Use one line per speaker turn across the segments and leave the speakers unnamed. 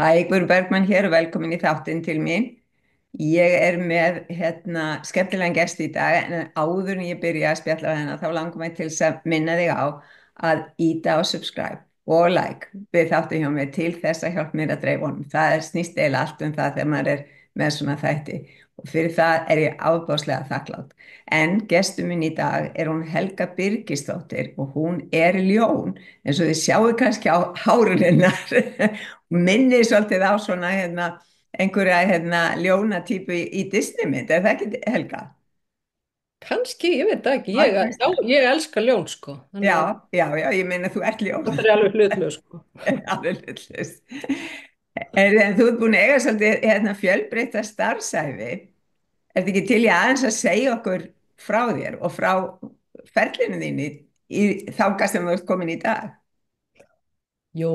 Hæ, Guður Bergmann hér og velkomin í þáttinn til mín. Ég er með skemmtilegan gest í dag en áður en ég byrja að spjalla á hennar þá langar mig til þess að minna þig á að íta á subscribe og like við þáttu hjá mér til þess að hjálpa mér að dreifa honum. Það er snýst eiginlega allt um það þegar maður er með svona þætti og fyrir það er ég ábáslega þakklátt. En gestur minn í dag er hún Helga Birgisdóttir og hún er ljón eins og þið sjáu kannski á háruninnar minnir svolítið á svona einhverja ljónatýpu í Disneymynd, er það ekki Helga?
Kannski, ég veit það ekki.
Já, ég veist
Já,
það.
ég elska ljón, sko. Þannig að
Já, ég meina þú ert ljón.
það er alveg hlutlu, sko.
Alveg hlutlaust. En þú ert búin að eiga svolítið fjölbreytta starfsæfi. Er þetta ekki til í aðeins að segja okkur frá þér og frá ferlinu þínu í þangað sem þú ert komin í dag?
Jú,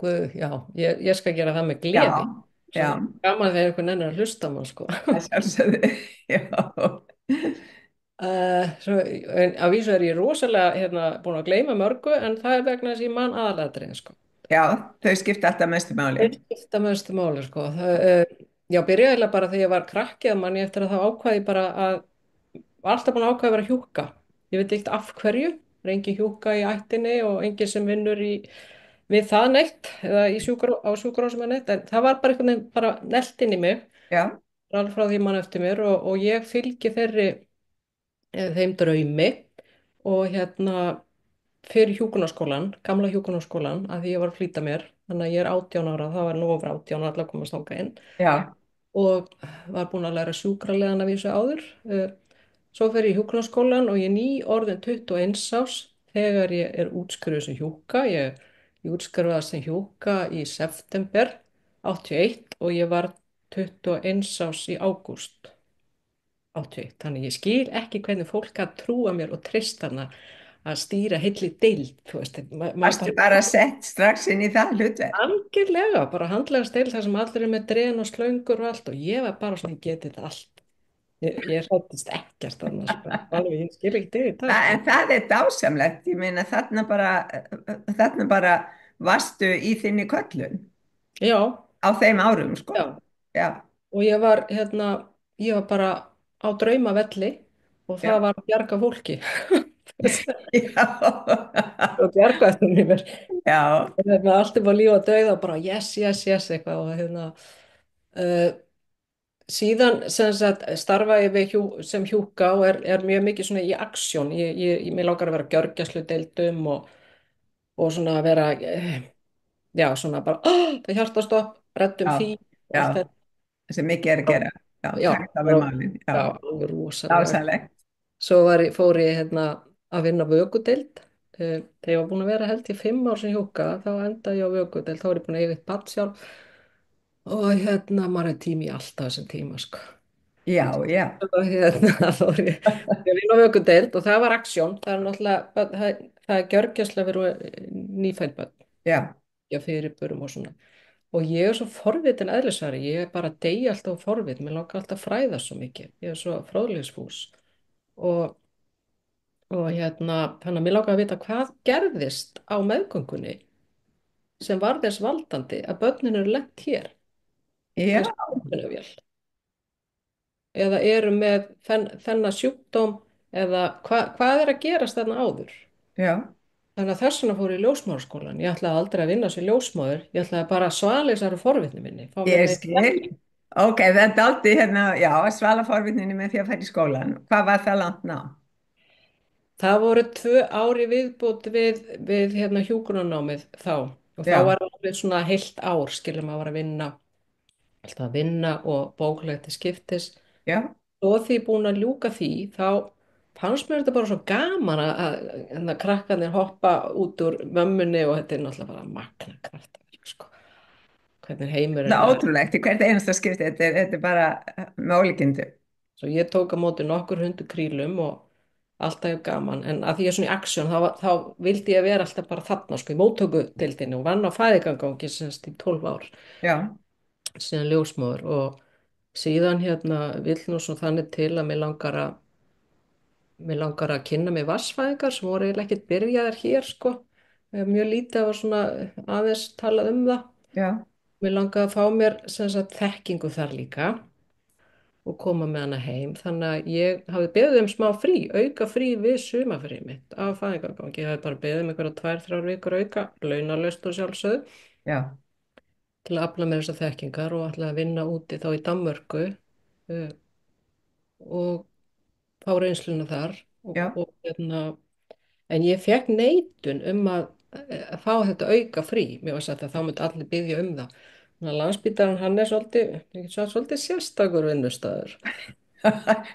guð, já, ég skal gera það með
Já,
gleði. Svo
já,
gaman þegar einhvern veginn er að hlusta á mann, sko.
það sjálfsögðu. Já,
Að vísu er ég rosalega búin að gleyma mörgu, en það er vegna þess að ég man aðalatriðin, sko.
já, þau skipta alltaf mestu máli.
Það skipta mestu máli, sko. Já, byrjaði bara þegar ég var krakkið manni eftir að það ákvaði bara að var alltaf búin að ákveða að vera hjúkka. Ég veit ekkert af hverju. Það er engin hjúkka í ættinni og engin sem vinnur við það neitt eða á sjúkrahúsum eða neitt. En það var bara einhvern veginn bara nellt inn í mig
Já,
alveg frá því mann eftir mér og ég fylgi þeim draumi og fyrir hjúkunarskólan, gamla hjúkunarskólan, að því ég var að flýta mér. Þannig að ég er 18 ára, það var nú over 18 og allar komast þangað inn
já,
og var búin að læra sjúkraliðan af þessu áður. Svo fer ég í hjúkrunarskólann og ég er ný orðin 21 árs þegar ég er útskrifuð sem hjúkka. Ég útskrifaðist sem hjúkka í september 81 og ég var 21 árs í ágúst 81. Þannig ég skil ekki hvernig fólk að trúa mér og treysta hana að stýra heilli deild, þú veist, maður
varstu
bara
bara sett strax inn í það hlutverk?
algjörlega, bara handlega stil þar sem allir er með dren og slöngur og allt og ég var bara svona, ég geti þetta allt. Ég hrættist ekkert annars, sko. Alveg, ég skil ekki til í það, sko.
En það er dásamlegt, ég meina þarna bara varstu í þinni köllun
Já,
á þeim árum, sko.
já.
Já,
Og ég var bara á draumavelli og það
já,
var að bjarga fólki.
já,
Og bjarga eftir mér.
já,
Allt er bara líf og dauða og bara yes, yes, yes eitthvað og uh, síðan sem sagt, starfa ég sem hjúka og er mjög mikið svona í aksjón. Mér langar að vera gjörgæslu deildum og svona að vera, já, svona bara, það hjartastopp, reddum því og
já,
allt þetta.
sem mikið er að
Já,
gera. Já,
já,
takk á við
bara,
málin. Já,
já, alveg rosalega.
dásamlegt.
Svo fór ég að vinna vökudeild. Þegar ég var búin að vera held í 5 ár sem hjúka, þá endaði ég á vökudeild, þá var ég búin að eiga eitt barn sjálf og maður er tími í alltaf þessum tíma, sko.
Já, já,
Og fór ég að vinna á vökudeild og það var aksjón, það er náttúrulega, það er gjörgæsla fyrir nýfædd börn,
já,
já, fyrirbörum og svona. Og ég er svo forvitin eðlisfari, ég er bara að deyja alltaf forvitin, mér langar alltaf að fræða svo mikið, ég er svo fróðlegsfús og, og þannig að mér langar að vita hvað gerðist á meðgöngunni sem var þess valdandi að börnin eru lent hér á
já,
þessu björgunarvél eða eru með þennan sjúkdóm eða hvað er að gerast þarna áður.
já,
Þannig að þess vegna fór ég í ljósmóðurskólan, ég ætlaði aldrei að vinna sem ljósmóður, ég ætlaði bara að svala þessari forvitni minni, fá mér
ég
meira.
skil. Ok, það daldi já, að svala forvitninni með því að færa í skólan. Hvað var það langt ná?
Það voru 2 ár í viðbót við hjúkrunarnámið þá og þá
Já,
var það alveg svona heilt ár skilur maður var að vinna, alltaf að vinna og bóklega til skiptis
já,
og því búin að ljúka því þá fannst mér þetta bara svo gaman að krakkarnir hoppa út úr mömmunni og þetta er náttúrulega bara magna kraftaverk, sko. Hvernig heimurinn
það er ótrúlegt í hvert einasta skipti, þetta er bara með ólíkindum.
svo ég tók á móti nokkur hundu krílum og alltaf er gaman, en að því ég er svona í aksjón þá vildi ég vera alltaf bara þarna sko, í móttökudeildinni og vann á fæðingargangi semst í 12 ár
Já,
síðan ljósmóður og síðan vill nú svo þannig til að mér langar að kynna mig vatnsfæðingar sem voru eiginlega ekkert byrjaðar hér sko. Mjög lítið var svona aðeins talað um það
já,
mér langaði að fá mér sem sagt þekkingu þar líka og koma með hana heim. Þannig að ég hafði beðið um smá frí, auka frí við sumafrið mitt af fæðingargangi. Ég hafði bara beðið um einhverja 2, 3 vikur auka, launalaust og sjálfsögðu,
Já,
til að afla mér þessar þekkingar og ætlaði að vinna úti þá í Danmörku og fá reynsluna þar
já,
en ég fekk neitun að fá þetta auka frí. Mér var sagt að þá myndi allir biðja um það. Þannig að Landspítalinn hann er svolítið, ég get sagt, svolítið sérstakur vinnustaður.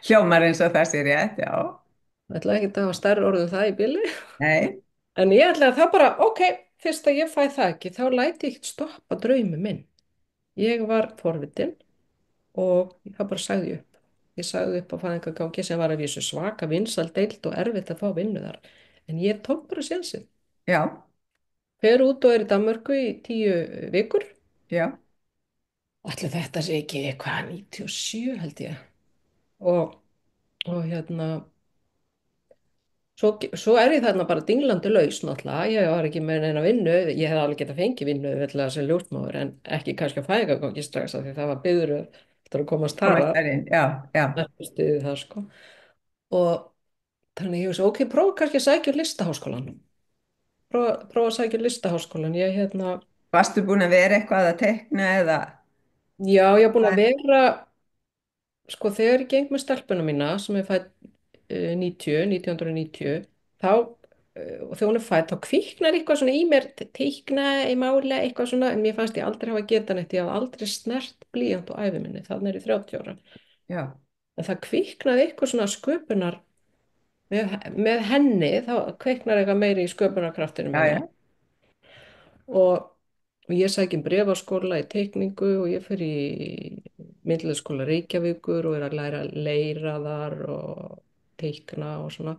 hljómar eins og það sé rétt, já,
Það ætla ekki að hafa stærri orðum það í bili.
nei,
En ég ætla að það bara, ok, fyrst að ég fæ það ekki, þá læti ég ekkert stoppa draumi minn. Ég var forvitin og það bara sagði upp. Ég sagði upp á fæðingargangi sem var að vísu svaka vinsæl deild og erfitt að fá vinnu þar. En ég tók bara sénsinn.
já,
Fer út og er í Danmörku í 10 vikur.
já,
Ætli þetta sé ekki eitthvað 97 held ég. Og, og svo er ég þarna bara dinglandi laus náttúrulega. Ég var ekki með neina vinnu. Ég hef alveg getað fengið vinnu við sem ljósmóður en ekki kannski að fæðingargangi strax af því það var byður eftir að komast þar
komast
að.
þar inn, já, já,
Ekki stuðið það sko. Og þannig ég hugsa, ok, prófa kannski að sækja úr listaháskólan. Prófa að sækja úr listaháskólan.
varstu búin að vera eitthvað að teikna eða,
Já, ég er búin að vera, sko, þegar ég geng með stelpuna mína sem er fædd 1990, þá, og þegar hún er fædd, þá kviknar eitthvað svona í mér, teikna í máli, eitthvað svona, en mér fannst ég aldrei hafa getað neitt, ég hafa aldrei snert blýant á ævi minni, þannig er ég 30 ára.
já,
En það kviknaði eitthvað svona sköpunar með henni, þá kviknar eitthvað meiri í sköpunarkraftinu
já,
með
já,
mér. Og, og ég sækjum bréfaskóla í teikningu og ég fyrir í myndlistaskóla Reykjavíkur og er að læra að leira þar og teikna og svona.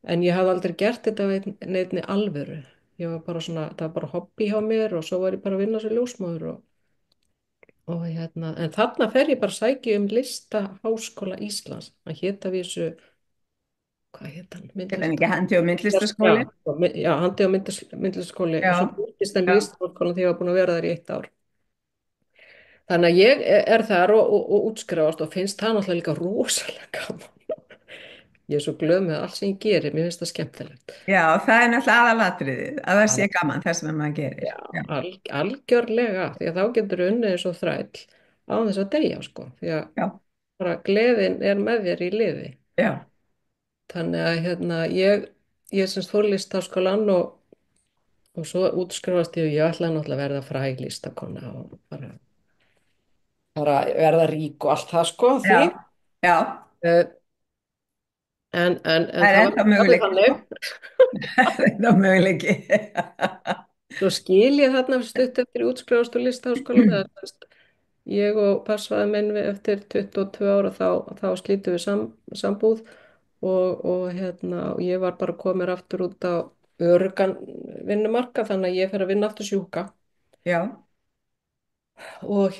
En ég hafði aldrei gert þetta af neinni alvöru. Ég var bara svona, það var bara hobby hjá mér og svo var ég bara að vinna sem ljósmóður en þarna fer ég bara að sækja um Listaháskóla Íslands. Það hét af þessu, hvað hét hann?
þetta er ekki handi og
Já,
myndlistaskóli,
já, handi á myndlistaskóli og svo
já,
breytist hann í
já,
listaháskólan þegar ég var búin að vera þar í 1 ár. Þannig að ég er þar og útskrifast og finnst það náttúrulega líka rosalega gaman. Ég er svo glöð með allt sem ég gerir, mér finnst það skemmtilegt.
já, það er náttúrulega aðalatriðið, að það
Al-
sé gaman það sem maður gerir,
Já,
já,
algjörlega, því að þá getur unnið eins og þræll á þess að deyja, sko. Því að
já,
bara gleðin er með þér í liði.
já,
Þannig að ég semst fór í listaháskólann og svo útskrifast ég ætlaði náttúrulega að verða fræg listakona og bara verða rík og allt það sko því.
já, já,
Eh, En
það er
það var
ennþá
ekki alveg
möguleiki, sko,
þannig.
það er ennþá möguleiki,
Svo skil ég þarna stutt eftir útskrifast úr listaháskólanum ég og passvaði minn eftir 22 ára þá slítum við sambúð og ég var bara komin aftur út á öruggan vinnumarka þannig að ég fer að vinna aftur sjúka
já,
og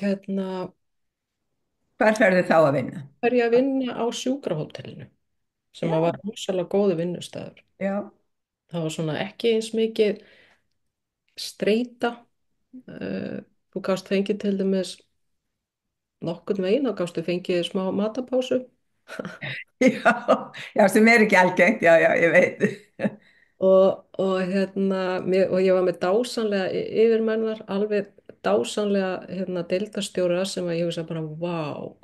hvar ferðu þá að vinna?
fer ég að vinna á sjúkrahótelinu sem að
Já,
var rosalega góðu vinnustæður.
já,
Það var svona ekki eins mikið streita. Þú gast fengið til dæmis nokkurn veginn, þá gastu fengið smá matapásu
já, já, sem er ekki algengt, já, já, ég veit,
og ég var með dásanlega yfirmennar, alveg dásanlega deildarstjóra sem að ég hugsa bara, vá,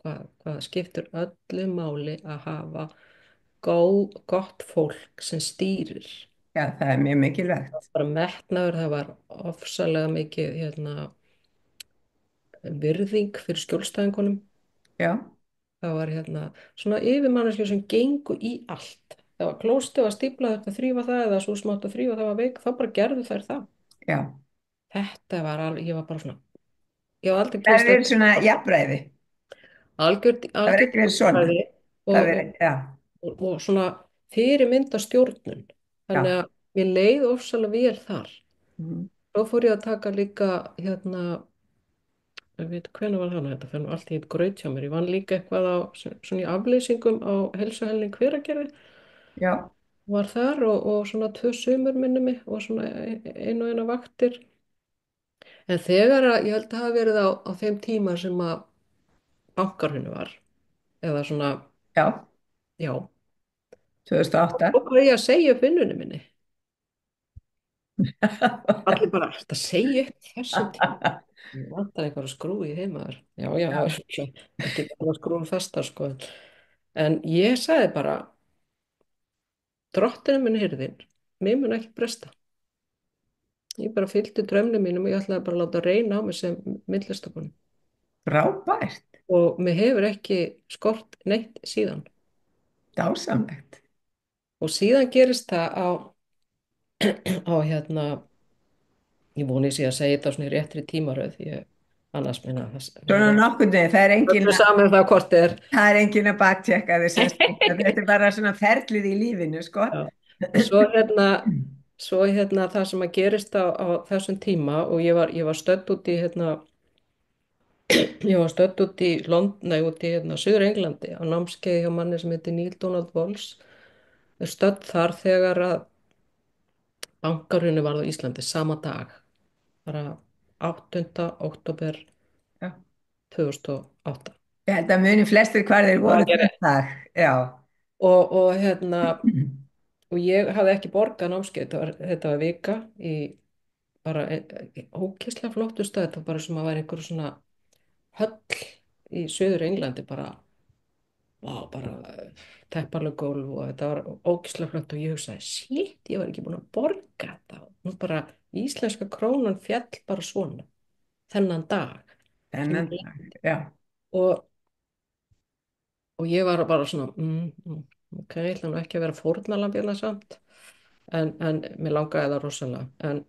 hvað skiptir öllu máli að hafa gott fólk sem stýrir.
já, það er mjög mikilvægt,
Bara metnaður, það var ofsalega mikið virðing fyrir skjólstæðingunum.
já,
Það var svona yfirmanneskjur sem gengu í allt. Það var klóstið að stípla þetta þrýfa það eða svo smátt að þrýfa það var veik, þá bara gerðu þær það.
já,
Þetta var alveg, ég var bara svona, ég hef aldrei
það
kynnst
er svona jafnræði, það verður
algjört
ekki verið svona,
jafnræði
það
og,
verður, já,
og svona fyrirmynda stjórnun.
já,
Þannig að ég leið ofsalega vel þar.
mhm,
Svo fór ég að taka líka, ég veit hvernig var það nú, þetta fyrir nú allt í eitt graut hjá mér. Ég vann líka eitthvað á svona í afleysingum á heilsuhelling Hveragerði.
já,
Var þar og svona 2 sumur minni mig og svona ein og eina vaktir. En þegar að, ég held að hafa verið á þeim tíma sem að bankarhunu var, eða svona,
Já,
já,
2008.
og hvað er ég að segja upp vinnunni minni? Allir bara, þetta segja upp þessum tíma. Ég vantar einhverja skrúi í heimaður. Já, já, það er svo ekki bara skrúin fastar, sko. En ég sagði bara, drottinu minn hirðin, mér mun ekki bresta. Ég bara fylgdi draumnum mínum og ég ætlaði bara að láta reyna á mig sem myndlistakonu.
Frábært,
Og mér hefur ekki skort neitt síðan.
dásamlegt.
Og síðan gerist það á ég voni sér að segja þetta á svona í réttri tímaröð, ég annars minna
Svona
það.
nokkurn veginn,
Öllu saman það hvort er.
það er enginn að baktjekka þið sem sagt. Þetta er bara svona ferlið í lífinu, sko.
Já. Svo það sem að gerist á þessum tíma og ég var stödd út í ég var stödd út í nei, út í Suður Englandi á námskeiði hjá manni sem heitir Neil Donald Walls. Stödd þar þegar að bankarhrunið varð á Íslandi sama dag, bara 8. október
Já.
2008.
Ég held að muni flestir hvar þeir voru
Það
þann dag. Já.
og ég hafði ekki borgað námskeið, þetta var vika í bara ókíslega flottu stöð, þetta var bara sem að vera einhver svona höll í Suður Englandi, bara, vá, bara tepparleg gólf og þetta var ókíslega flott og ég hugsaði, shit, ég var ekki búin að borga þetta. Nú bara íslenska krónan fjall bara svona, þennan dag.
Þennan dag, já.
Og, og ég var bara svona, ok, ég ætla nú ekki að vera fórnarlamb hérna samt, en mér langaði það rosalega. En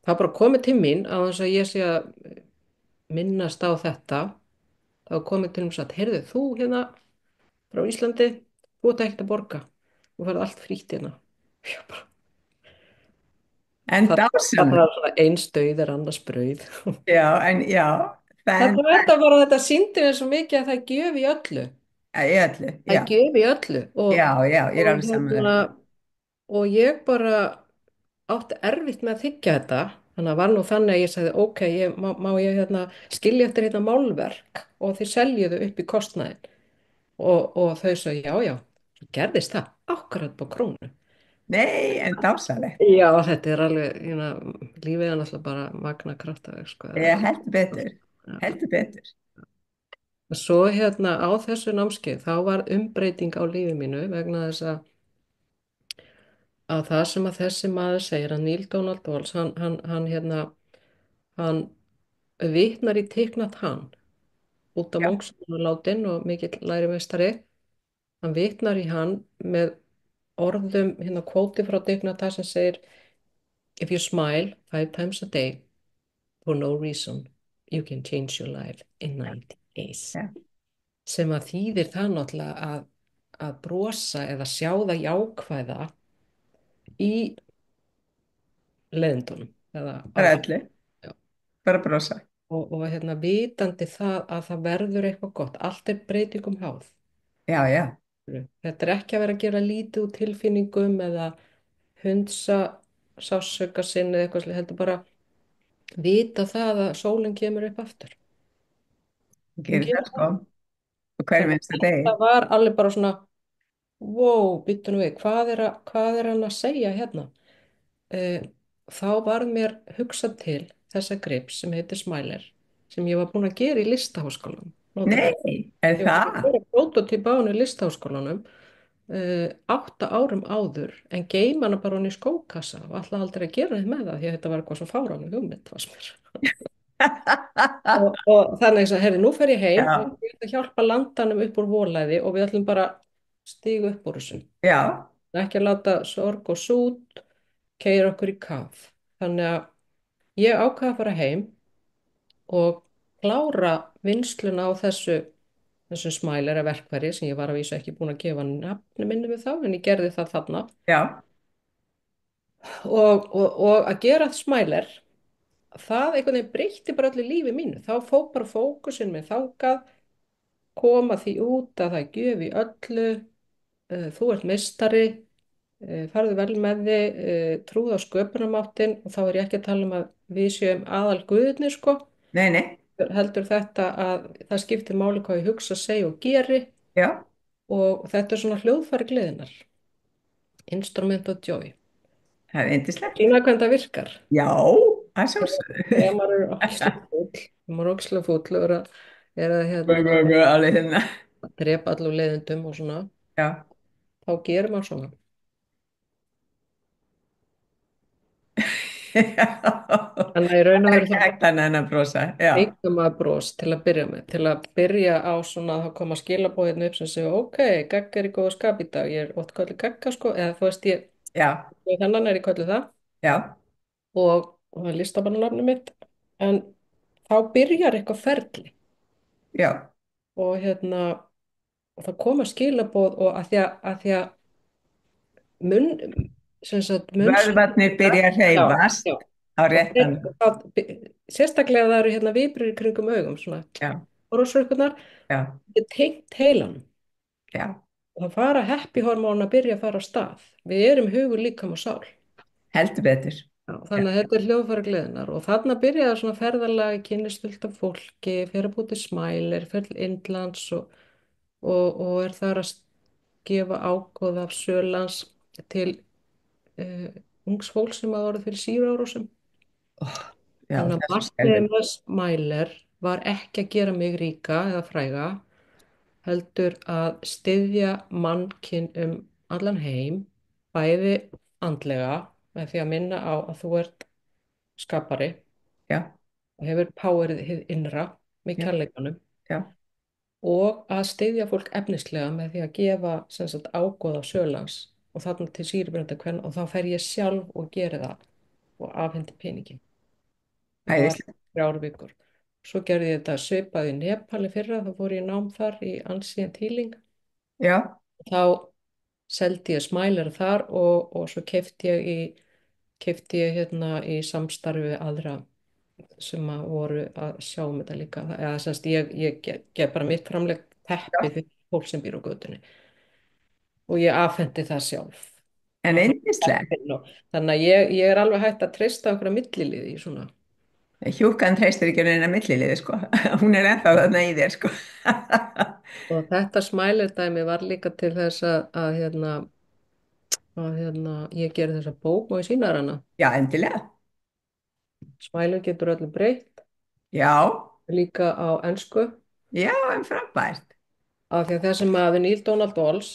það bara komið til mín á þess að ég sé að minnast á þetta, þá komið til mér að, heyrðu, þú hérna frá Íslandi, þú ert ekkert að borga, þú færð allt frítt hérna. Já, bara,
En
það
dásamlegt.
var svona eins dauð er annars brauð.
Já, en já, það
Þetta síndi mér svo mikið að það gjöf í öllu.
er í öllu,
Það
já.
gjöf í öllu.
Já, já, ég er
Og,
alveg saman.
og ég bara átti erfitt með að þykja þetta. Þannig að var nú þannig að ég sagði, ok, má ég skilja eftir hérna málverk og þið seljiðu upp í kostnaðinn. Og þau sagði, já, já, svo gerðist það akkurat på krónu.
Nei, en dásamlegt.
Já, þetta er alveg, lífið er náttúrulega bara magna kraftaverk, sko.
Ég heldur betur,
Ja.
heldur betur.
Svo á þessu námskeið, þá var umbreyting á lífi mínu vegna þess að það sem að þessi maður segir, að Neil Donald Walls, hann vitnar í Thich Nhat Hanh, út af
Já,
Munks látin og mikill lærimeistari. Hann vitnar í hann með orðum, kvóti frá Thich Nhat Hanh sem segir, if you smile 5 times a day for no reason, you can change your life in 90 days.
já,
Sem að þýðir það náttúrulega að brosa eða sjá það jákvæða í leiðindunum eða á
bara
allt.
öllu,
Já.
bara brosa.
Og vitandi það að það verður eitthvað gott, allt er breytingum háð.
Já, já,
Þetta er ekki að vera að gera lítið úr tilfinningum eða hundsa sásauka sinni eða eitthvað slíkt, heldur bara vita það að sólinn kemur upp aftur. Hún
gerir
gerir
það
það.
sko. Og hverjum
Þannig
einsta
að
degi.
þetta var alveg bara svona, wow, byttu nú við, hvað er hann að segja hérna? Eh, Þá varð mér hugsað til þessa grips sem heitir Smiler, sem ég var búin að gera í Listaháskólanum. Nota bene.
Nei, er
Ég var búin að
það?
gera prótótíp á henni í Listaháskólanum 8 árum áður, en geima hana bara hann í skókassa og alltaf aldrei að gera neitt með það því að þetta var eitthvað svo fáránleg hugmynd fannst mér. Og þannig að, herri, nú fer ég heim og
Já,
ég ætla að hjálpa landanum upp úr volæði og við ætlum bara að stíga upp úr þessu.
já,
Ekki að láta sorg og sút keyra okkur í kaf. Þannig að ég ákvað að fara heim og klára vinnsluna á þessu smælera verkfæri sem ég var að vísu ekki búin að gefa nafni minni við þá, en ég gerði það þarna.
já,
Og að gera smæler, það einhvern veginn breytti bara allir lífi mínu. Þá fór bara fókusin minn þangað, koma því út að það er gjöf í öllu, þú ert meistari farðu vel með þig, trúðu á sköpunarmáttin og þá er ég ekki að tala um að við séum aðal guðirnir sko,
Nei, nei,
heldur þetta að það skiptir máli hvað ég hugsa, segja og geri
já,
og þetta er svona hljóðfæri gleðinar, instrument of joy.
það er yndislegt.
Sýna hvernig það virkar.
Já, að sjálfsögðu.
Þegar maður er ógeðslega fúll, þegar maður er ógeðslega fúll og er að hérna,
Alveg hérna.
drepa allu leiðindum og svona,
Já,
þá gerir maður svona.
já.
Þannig að í raun og veru þá
Hægt hann að brosa, já,
eignum maður bros til að byrja með, til að byrja á svona að það koma skilabóðinu upp sem segja, ok, Gagga er í góða skap í dag, ég er ótt kallið Gagga sko, eða þú veist
já,
þannig er ég kallið það
já,
og það er listabannanafni mitt, en þá byrjar eitthvað ferli
já.
og hérna, og það koma skilabóð og að því að munn, sem sagt,
Vöðvarnir
munnsvipurinn,
byrja að
já,
hreyfast
já,
á réttan.
sérstaklega það eru hérna viðbrur í kringum augum, svona,
Já,
orðsvörpunar,
já,
þetta er tengt heilanum
já,
og það fara happy hormón að byrja að fara á stað. Við erum hugur, líkam og sál.
heldur betur.
Já,
Já,
þannig að þetta er hljóðfæra gleðinar og þarna byrjaði svona ferðalagi, kynnist fullt af fólki, fer að búti smælir, fer til Indlands og er þar að gefa ágóð af sölans til ungs fólk sem að orðið fyrir sýruárásum.
ó, já,
Þannig
það
að
er svo
markmiðið
skelfilegt.
með smæler var ekki að gera mig ríka eða fræga, heldur að styðja mannkinn allan heim, bæði andlega, með því að minna á að þú ert skapari
Já,
og hefur powerið hið innra með
já,
kærleikanum
já,
og að styðja fólk efnislega með því að gefa sem sagt, ágóð á sölans og þarna til sýribrenda hvern og þá fer ég sjálf og geri það og afhendi peningin. Þetta var
æðislega.
3 vikur. Svo gerði ég þetta svipað í Nepali fyrra, þá fór ég í nám þar í Ancient Healing.
Já,
Þá seldi ég smælir þar og svo keypti ég hérna í samstarfi við aðra sem að voru að sjá um þetta líka. Eða semst ég gef bara mitt framlegg teppi
já,
fyrir fólk sem býr á götunni og ég afhendi það sjálf.
en yndislegt.
Þannig að ég er alveg hægt að treysta okkur að milliliði í svona.
Hjúkan treystir ekki neina milliliði, sko. Hún er ennþá þarna í þér, sko.
Og þetta smælir dæmi var líka til þess að ég gerði þessa bók og ég sínar hana.
Já, endilega.
Smælir getur öllu breytt,
Já,
líka á ensku,
já, en frábært.
af því að þessi maður Neil Donald Walls,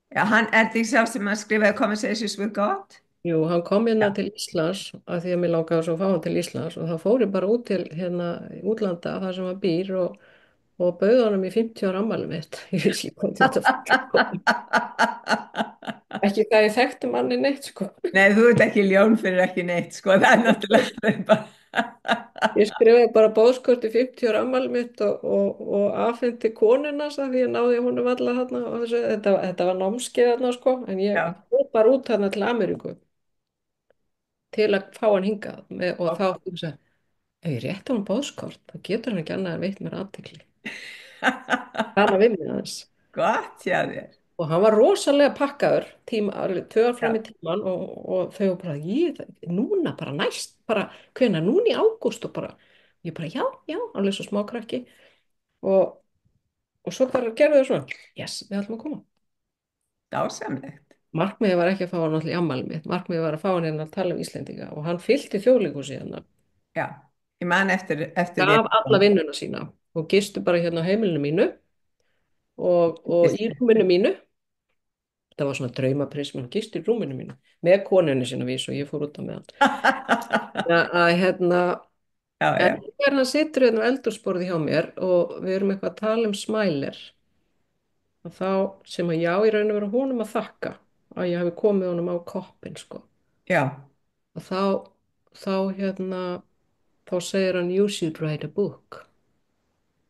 Já, hann er því sá sem að skrifaði Conversations with God.
hann kom hérna
Já.
til Íslands af því að mér langaði svo að fá hann til Íslands og þá fór ég bara út til hérna í útlanda þar sem hann býr og bauð honum í 50 ára ammæli mitt. Ég vissi ekki hvað þetta var. Ekki það ég þekkti manni neitt, sko.
Nei, þú ert ekki ljón fyrir ekki neitt, sko. Það er náttúrulega bara...
Ég skrifaði bara bóðskort í 50 ára ammæli mitt og afhendi konuna af því að náði hún valla þarna og þetta var námskeið þarna, sko, en ég
Já,
fór bara út þarna til Ameríku til að fá hann hingað og þá, þú veist, ef ég rétti hann bóðskort, þá getur hann ekki annað en veitt mér athygli. Tala við mig aðeins.
gott hjá þér.
Og hann var rosalega pakkaður, alveg 2 ár fram
Já,
í tíman og þau var bara, núna bara næst, bara, hvenær, núna í ágúst og bara, ég bara, já, já, alveg svo smákrakki og, og svo bara gerðu þau svona, yes, við ætlum að koma.
dásamlegt.
Markmiðið var ekki að fá hann allir í ammæli mitt, markmiðið var að fá hann hérna að tala um Íslendinga og hann fyllti þjóðleikhúsið hérna,
Já, ég man eftir því.
gaf alla vinnuna sína og gistu bara hérna á heimilinu mínu og í rúminu mínu. Það var svona draumaprins, mann gist í rúminu mínu með konunni sinna vís og ég fór út á með hann. Hérna,
Já,
en
já,
þegar hann situr hérna á eldhúsborði hjá mér og við erum eitthvað að tala um smælir, og þá sem að já, í raun og veru honum að þakka að ég hafi komið honum á koppinn, sko.
já,
Og þá hérna, þá segir hann, you should write a book.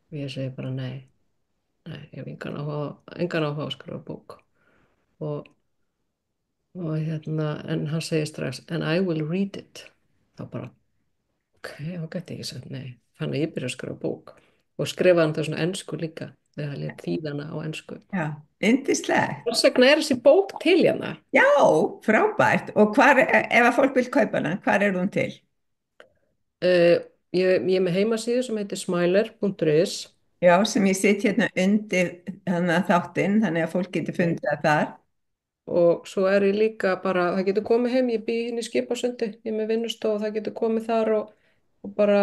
Og ég segi bara, nei, ég hef engan áhuga á að skrifa bók. Og hérna, en hann segir strax, and I will read it. Þá bara, ok, þá gæti ég ekki sagt nei. Þannig að ég byrja að skrifa bók og skrifa hann það svona ensku líka þegar ég lét þýða hana á ensku.
já. yndislegt.
Þess vegna er þessi bók til hérna.
Já, frábært. Og ef að fólk vil kaupa hana, hvar er hún til?
Uh, ég er með heimasíðu sem heitir smiler.is
Já, sem ég sitt hérna undir hana þáttinn, þannig að fólk getur fundið það þar.
og svo er ég líka bara, það getur komið heim, ég bý inn í Skipasundi, ég er með vinnustof og það getur komið þar og bara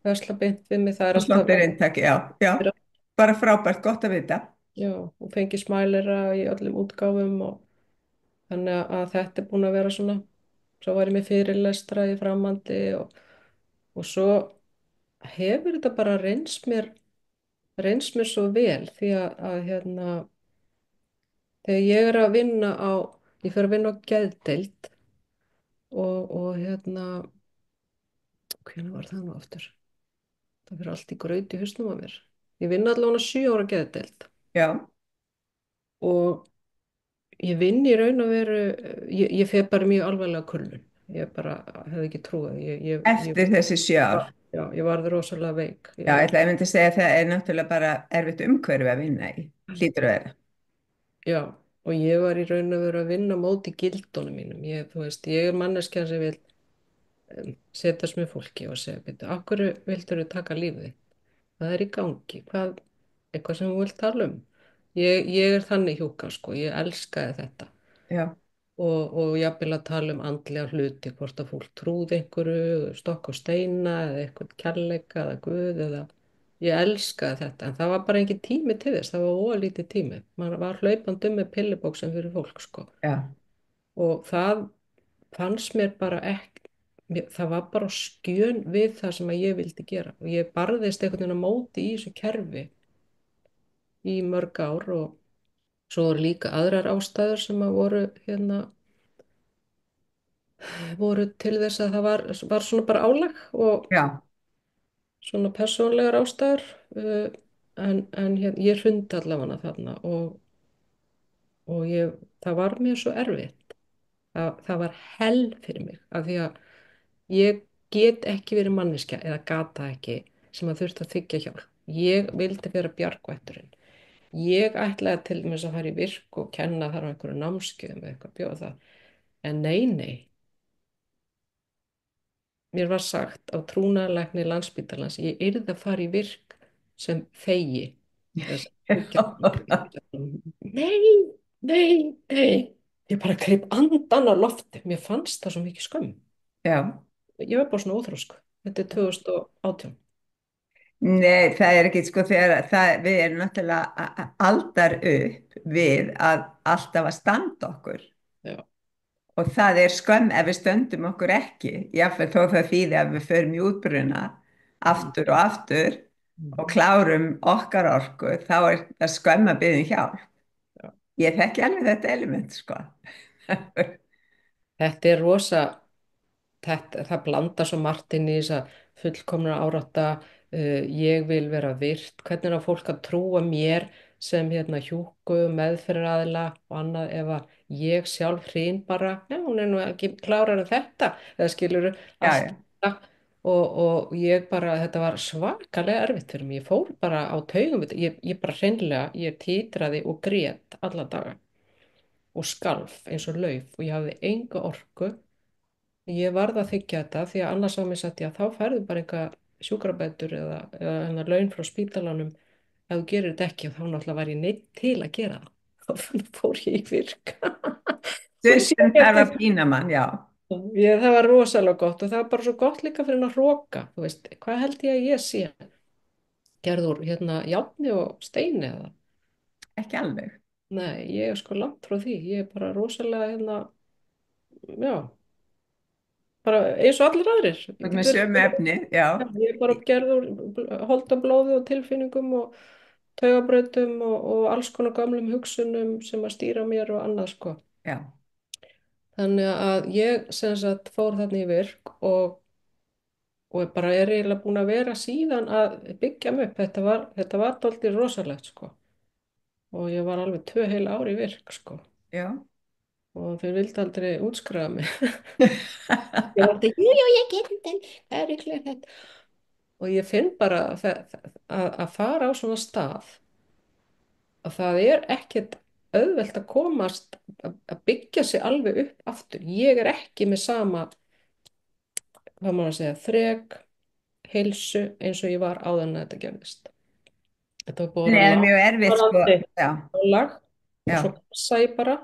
vesla beint við mig, það er
Og
alltaf,
flottir inntaki, já, já. Bara frábært, gott að vita.
já, og fengi smælera í öllum útgáfum og þannig að þetta er búin að vera svona, svo var ég með fyrirlestra í framhaldi og svo hefur þetta bara reynst mér svo vel því að hérna, þegar ég er að vinna ég fer að vinna á geðdeild og hérna, hvernig var það nú aftur? Það fyrir allt í graut í hausnum á mér. Ég vinn allavega 7 ára geðdeild
Já,
og ég vinn í raun og veru, ég fer bara í mjög alvarlega kulnun. Ég bara hefði ekki trúið.
eftir þessi 7 ár.
Já, ég varð rosalega veik.
Já, ég myndi segja að það er náttúrulega bara erfitt umhverfi að vinna í. Hlýtur að vera.
Já, og ég var í raun og veru að vinna á móti gildunum mínum. Þú veist, ég er manneskja sem vil setjast með fólki og segja, betur, af hverju vildur þú taka lífið þitt? Hvað er í gangi? Eitthvað sem þú vilt tala um? Ég er þannig hjúka, sko, ég elskaði þetta
Já,
og jafnvel að tala um andlega hluti, hvort að fólk trúði einhverju, stokk og steina eða eitthvað kærleika eða guð eða ég elskaði þetta, en það var bara engin tími til þess, það var ólítið tími. Man var hlaupandi með pillibóksum fyrir fólk, sko,
já,
og það fannst mér bara ekki, það var bara á skjön við það sem að ég vildi gera og ég barðist einhvern veginn á móti í þessu kerfi í mörg ár og svo voru líka aðrar ástæður sem að voru hérna voru til þess að var svona bara álag og
já,
svona persónlegar ástæður en hérna, ég hrundi allavega þarna og það var mér svo erfitt það var hell fyrir mig af því að ég get ekki verið manneskja eða gata ekki sem að þurft að þiggja hjálp. Ég vildi vera bjargvætturinn. Ég ætlaði til dæmis að fara í virk og kenna þar á einhverju námskeiðum eða eitthvað bjóða það. En nei, mér var sagt á trúnaðarlækni Landspítalans, ég yrði að fara í virk sem þegi. Þess að nei, nei, nei. Ég bara greip andan á lofti. Mér fannst það svo mikið skömm.
já.
Ég var bara svona óþrósku. Þetta er 2018.
Nei, það er ekki, sko, við erum náttúrulega aldar upp við að alltaf að standa okkur.
Já.
Og það er skömm ef við stöndum okkur ekki, jáfnveg þó það þýði að við förum í útbruna
Mm.
aftur og aftur og
Mhm.
klárum okkar orku, þá er það skömm að biðja um hjálp.
Já.
Ég þekki alveg þetta element, sko.
Þetta er rosa, það blandar svo margt inn í þessa fullkomna árátta, ég vil vera virt, hvernig er að fólk að trúa mér sem hérna hjúku, meðferðaraðila og annað ef að ég sjálf hrín bara, já, hún er nú ekki klárar en þetta, eða skilur
Já,
allt
já,
þetta og ég bara, þetta var svakalega erfitt fyrir mig, ég fór bara á taugum, við þetta. Ég bara hreinlega, ég títraði og grét alla daga og skalf eins og lauf og ég hafði enga orku. Ég varð að þykja þetta því að annars á mig sagt já þá færðu bara eitthvað sjúkrabætur eða hennar laun frá spítalanum ef þú gerir þetta ekki og þá náttúrulega var ég neitt til að gera það. Þá fór ég í virk. Og ég sé
stundum
ekki
þarf að
eftir
pína mann, já,
það var rosalega gott og það var bara svo gott líka fyrir hennar hróka. Þú veist, hvað held ég að ég sé? Gerður hérna járni og steini eða?
ekki alveg.
Nei, ég er sko langt frá því. Ég er bara rosalega hérna, já, bara eins og allir aðrir.
Þú ert með sömu efni, já,
Já, ég er bara gerð úr holda blóði og tilfinningum og taugabrautum og alls konar gamlum hugsunum sem að stýra mér og annað sko.
já,
Þannig að ég sem sagt fór þarna í virk og bara er eiginlega búin að vera síðan að byggja mig upp. Þetta var dálítið rosalegt sko. Og ég var alveg 2 heil ár í virk sko.
já.
Og þeir vildi aldrei útskrifa mig. Ég var þetta, jú, jú, ég get þetta, það er ykkur þetta. Og ég finn bara að fara á svona stað að það er ekkert, auðvelt að komast að byggja sig alveg upp aftur. Ég er ekki með sama, hvað maður að segja, þrek, heilsu eins og ég var áður en þetta gerðist. Þetta var búið að
Nei,
vera
það er mjög erfitt, sko.
langvarandi
Já,
álag og svo
já,
passa ég bara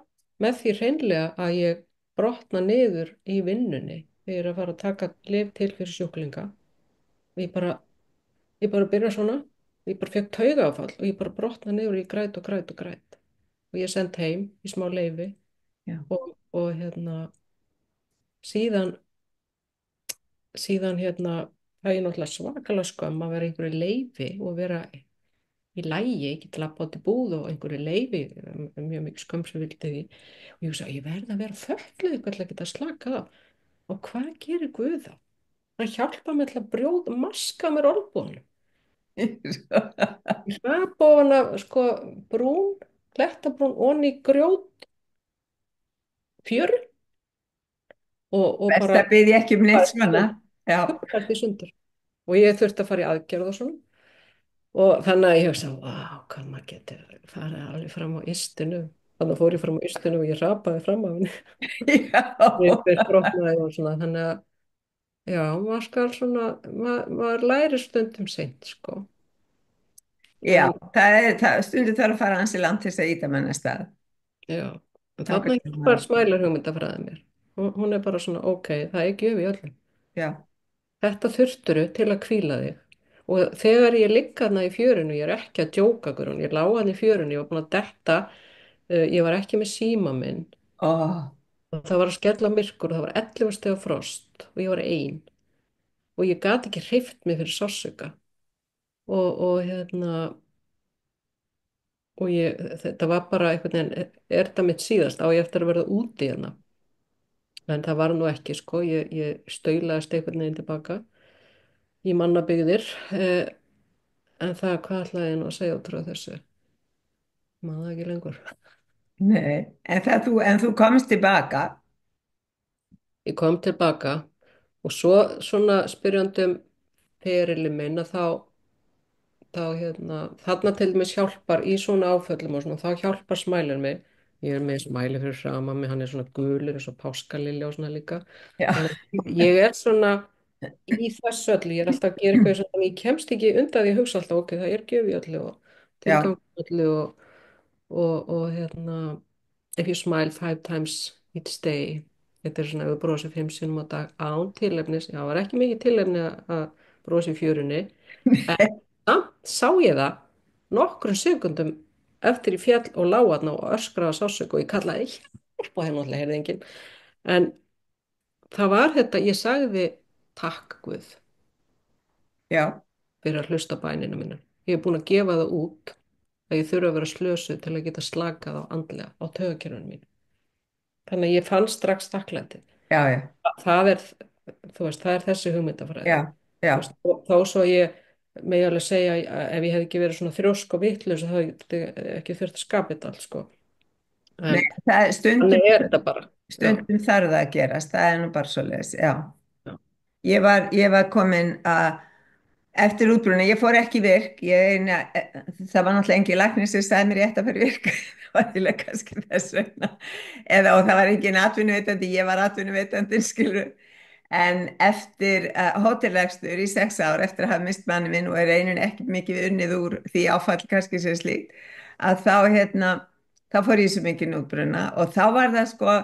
með því hreinlega að ég brotna niður í vinnunni. Ég er að fara að taka lyf til fyrir sjúklinga. Ég bara byrja svona, ég bara fekk taugaáfall og ég bara brotna niður og ég græt og græt og græt. Og ég er send heim í smá leyfi
já.
og síðan, síðan það er náttúrulega svakalega skömm að vera í einhverju leyfi og vera í lægi, ekki til að báti búð og einhverju leyfi, mjög mikið skömm sem vildi því. Og ég sagði, ég verði að vera fötluð eitthvað til að geta slakað á. Og hvað gerir Guð þá? Hann hjálpa mér til að brjóða, maska mér olnbónum. Ég hlap ofan af sko brún, klettabrún, onni í grjót, fjöru og
Best
bara
að biðja ekki um neitt svona. Já,
kubbast í sundur. Og ég þurfti að fara í aðgerð og svona. Og þannig að ég hugsa, vá, hvað maður getur farið alveg fram á ystinu. Þannig fór ég fram á ystinu og ég rapaði fram af henni. Ég
já,
fyrir brotnaði og svona. Þannig að, já, maður skal svona, maður læri stundum seint, sko.
já.
En,
Stundum þarf að fara ansi langt til þess að íta mann að stað.
já, en
Þangað
þarna
til
hjálpar
maður-
smælar hugmyndafræðið mér. Hún er bara svona, ok, það er gjöf í öllum.
Já,
Þetta þurfturu til að hvíla þig. Og þegar ég ligg hana í fjörunu, ég er ekki að djóka, Guðrún, ég lá hana í fjörunu, ég var búin að detta, ég var ekki með síma minn.
ó,
Og það var að skella myrkur og það var 11 stiga frost og ég var ein og ég gat ekki hreyft mig fyrir sársauka og þetta var bara einhvern veginn, er þetta mitt síðast á ég eftir að verða úti hérna. En það var nú ekki sko, ég staulaðist einhvern veginn tilbaka í mannabyggðir, en það, hvað ætlaði ég nú að segja út frá þessu? Maður það ekki lengur.
nei. En þú komst tilbaka.
Ég kom tilbaka og svo svona spyrjandum ferilinn minn að þarna til dæmis hjálpar í svona áföllum og svona, þá hjálpar smælir mig. Ég er með smæli fyrir framan mig, hann er svona gulur eins og páskalilja og svona líka.
Já,
Þannig að ég er svona í þessu öllu, ég er alltaf að gera eitthvað sem ég kemst ekki undan því að hugsa alltaf, ok, það er gjöf í öllu og
já,
tilgang í öllu og if you smile 5 times each day, þetta er svona ef við brosum 5 sinnum á dag án tilefnis, já, það var ekki mikið tilefni að brosa í fjörunni. Samt sá ég það nokkrum sekundum eftir í fjall og lágarna og öskraði sásök og ég kallaði hjálp og hérna alltaf heyrði enginn. En það var þetta, ég sagði takk Guð
já,
fyrir að hlusta á bænina mínu. Ég er búin að gefa það út að ég þurfa að vera slösuð til að geta slakað á andlega, á taugakerfinu mínu. Þannig að ég fann strax þakklætið.
já, já,
Það er, þú veist, það er þessi hugmyndafræði.
já,
Þú
já.
veist, þó svo ég megi alveg segja að ef ég hef ekki verið svona þrjósk og vitlaus þá hefði ekki þurft að skapa þetta allt sko.
Nei,
En
stundum,
þannig er þetta bara. Já,
stundum þarf það að gerast, það er nú bara svoleiðis, já.
já.
Ég var komin að, eftir útbrunni, ég fór ekki í virk, það var náttúrulega engin læknir sem sagði mér rétt að fara í virk, það var til að kannski þess vegna, og það var engin atvinnuveitandi, ég var atvinnuveitandi, skilur, en eftir hótelrekstur í 6 ár, eftir að hafa mist manni minn og er einin ekki mikið unnið úr því áfall kannski sem slíkt, að þá fór ég svo mikið útbrunna og þá var það sko,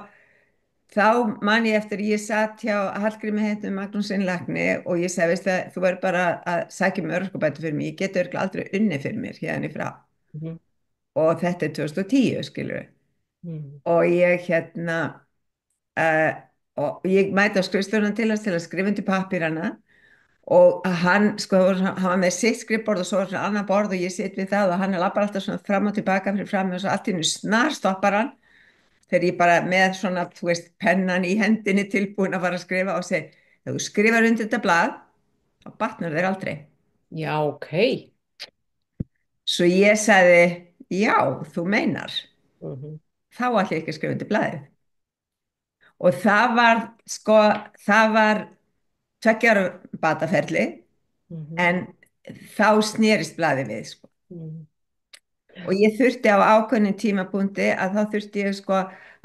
þá man ég eftir ég satt hjá Hallgrími heitum Magnúsin lækni og ég sagði, veist það, þú verður bara að sækja um örorkubætur fyrir mig, ég get örugglega aldrei unnið fyrir mér hérna í frá
Mhm,
og þetta er 2010, skilur við
mhm,
og ég uh, og ég mæti á skrifstofuna til hans til að skrifa undir pappírana og hann, sko, hann var með sitt skrifborð og svo var svona annar borð og ég sitt við það og hann er lappar alltaf svona fram og tilbaka fyrir fram og svo allt í hennu snar stoppar hann þegar ég bara með svona, þú veist, pennan í hendinni tilbúin að fara að skrifa og segi, þegar þú skrifar undir þetta blað, þá batnar þér aldrei.
Já, ok.
Svo ég sagði, já, þú meinar,
Mhm,
þá ætla ég ekki að skrifa undir blaðið. Og það var, sko, það var 2 ára bataferli,
mhm,
en þá snerist blaðið við, sko.
mhm.
og ég þurfti á ákveðnum tímapunkti að þá þurfti ég sko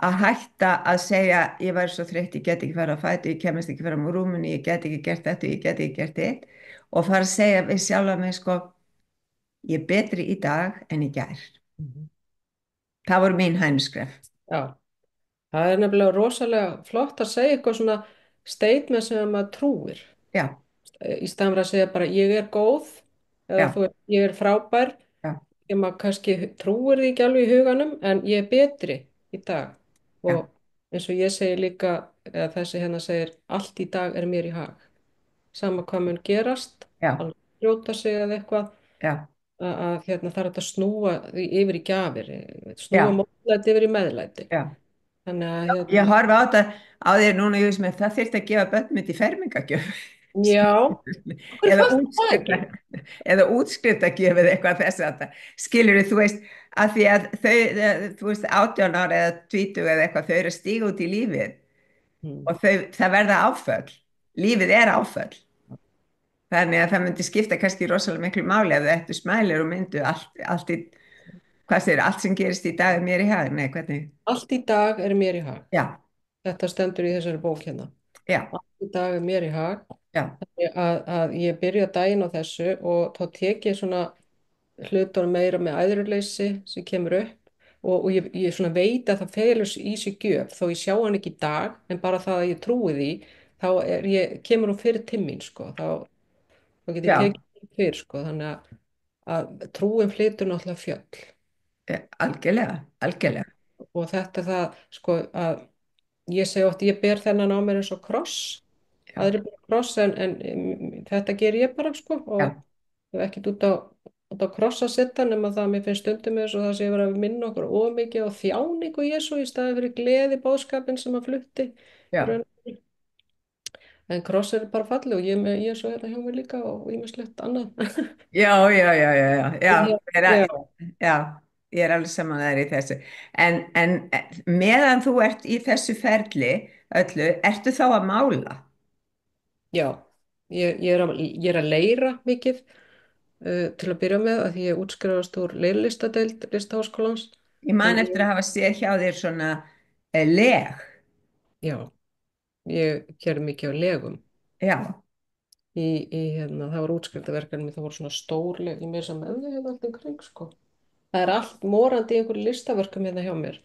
að hætta að segja ég væri svo þreytt, ég get ekki fara að fæta, ég kemist ekki fara á rúmunu, ég get ekki gert þetta, ég get ekki gert þetta og fara að segja við sjálfa mig sko ég er betri í dag en í gær.
Mhm.
Það voru mín hænuskref.
Já, það er nefnilega rosalega flott að segja eitthvað svona statement sem maður trúir.
Já,
Í staðan fyrir að segja bara ég er góð eða
já,
ég er frábær.
já,
Ég maður kannski trúir því ekki alveg í huganum en ég er betri í dag.
já,
Og eins og ég segi líka, eða þessi hérna segir, allt í dag er mér í hag. Sama hvað mun gerast,
já,
alveg brjóta sig eða eitthvað,
já,
að hérna þarf þetta að snúa því yfir í gjafir, snúa
já,
mótlæti yfir í meðlæti.
já.
Þannig að
Ég
hérna,
horfi á þetta á þér núna, ég veist með það þyrfti að gefa börn mitt í fermingagjöf
já, okkur
eða
fannst það
útskrifta
ekki?
eða útskriftargjöf eða eitthvað þess að þetta skilur þú veist að því að þau, þú veist, 18 ára eða 20 eða eitthvað, þau eru að stíga út í lífið
Mm.
og þau, það verða áföll, lífið er áföll, þannig að það myndi skipta kannski rosalega miklu máli ef þau ættu smælir og myndu allt í, hvað segir, allt sem gerist í dag er mér í hag, nei, hvernig,
Allt í dag er mér í hag.
já,
Þetta stendur í þessari bók hérna.
já,
Allt í dag er mér í hag.
já,
Að ég byrja daginn á þessu og þá tek ég svona hlutunum meira með æðruleysi sem kemur upp og ég svona veit að það felur í sig gjöf þó ég sjá hann ekki í dag en bara það að ég trúi því þá kemur hún fyrir til mín sko þá get ég
já,
tekið hún fyrir sko þannig að trúin flytur náttúrulega fjöll
algjörlega, algjörlega,
og þetta er það sko að ég segi oft ég ber þennan á mér eins og kross
já,
aðrir bara kross en þetta ger ég bara sko og
já,
ég hef ekkert út á kross að setja nema það að mér finnst stundum eins og það sé verið að minna okkur ómikið á þjáningu Jésu í staði fyrir gleði bóðskapin sem hann flutti í
já.
raun. En kross er bara falleg og ég er með Jésu hérna hjá mér líka og ýmislegt annað.
Já, já, já, já, já, já,
Já,
já, ég er alveg saman að það er í þessu. En meðan þú ert í þessu ferli öllu, ertu þá að mála?
já. Ég er að leira mikið til að byrja með að því ég útskrifast úr leirlistadeild Listaháskólans.
Ég man
Þannig,
eftir að hafa séð hjá þér svona leg.
já, ég gerði mikið á legum.
Já,
Hérna, það var útskriftaverkefni, það voru svona stórleg, ég meira sem með þau hérna allt í kring, sko. Það er allt morandi í einhverju listaverkum hérna hjá mér.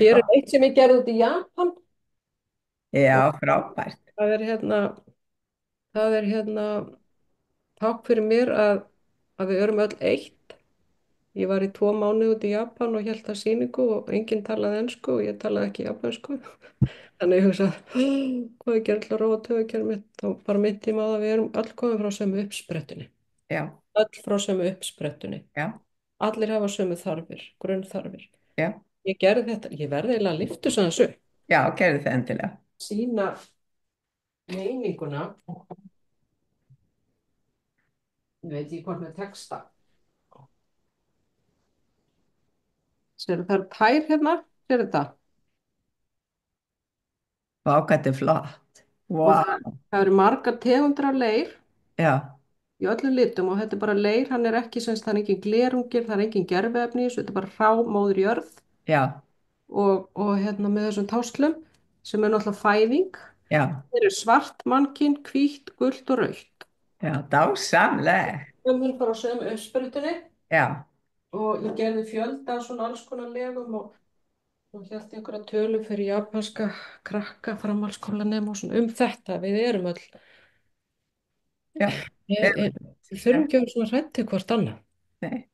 Hér
já,
er eitt sem ég gerði út í Japan og
já, frábært.
það er hérna takk fyrir mér að við erum öll eitt. Ég var í 2 mánuði út í Japan og hélt það sýningu og enginn talaði ensku og ég talaði ekki japansku. Þannig ég hugsa, hvað ég gerði til að róa töðukerfið mitt, þá bara minnti ég mig á það að við erum öll komin frá sömu uppsprettunni.
Já,
Öll frá sömu uppsprettunni.
já,
Allir hafa sömu þarfir, grunnþarfir.
já,
Ég gerði þetta, ég verði eiginlega að lyftu svo þessu.
já, gerðu það endilega.
Sýna meininguna, ég veit ekki hvort með texta. Sér það er tær hérna, sér þetta.
Vá, hvað þetta er flott.
Og
Vá,
það eru margar tegundir af leir
já,
í öllum litum og þetta er bara leir, hann er ekki sem sagt, það er engin glerungir, það er engin gerfiefni, í þessu, þetta er bara hrá móður jörð
já,
og hérna með þessum táslum sem er náttúrulega fæðing.
já,
Þeir eru svart, mannkinn, hvítt, gult og rautt.
já, dásamleg.
Gömul bara á sömu uppsprettunni
Já,
og ég gerði fjölda af svona alls konar legum og hélt einhverja tölu fyrir japanska krakka framhaldsskólanema og svona um þetta. Við erum öll,
já,
ég, ég, við
já,
þurfum ekki að vera svona hrætti hvort annað.
nei,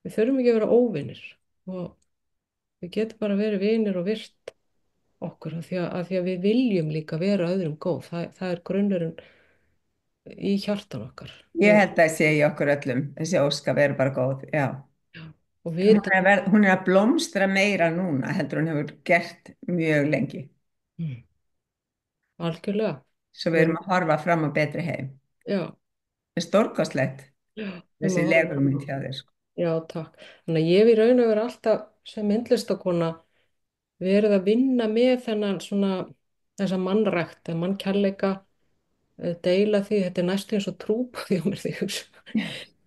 Við þurfum ekki að vera óvinir og við getum bara verið vinir og virt okkur af því að við viljum líka vera öðrum góð. Það er grunnurinn í hjartan okkar.
ég held að sé í okkur öllum, þessi óska verður bara góð, já.
Og
Hún
vita,
er, hún er að blómstra meira núna heldur hún hefur gert mjög lengi.
mm, algjörlega.
Svo við
Við
erum
erum,
að horfa fram á betri heim.
já,
Það er stórkostlegt,
já, við erum
þessi
að
legur
horfa.
mynd hjá þér, sko.
Já, takk. Þannig að ég hef í raun og veru alltaf sem myndlistakona verið að vinna með þennan svona þessa mannrækt, mannkærleika, deila því, þetta er næstu eins og trúboð hjá mér því hugsa.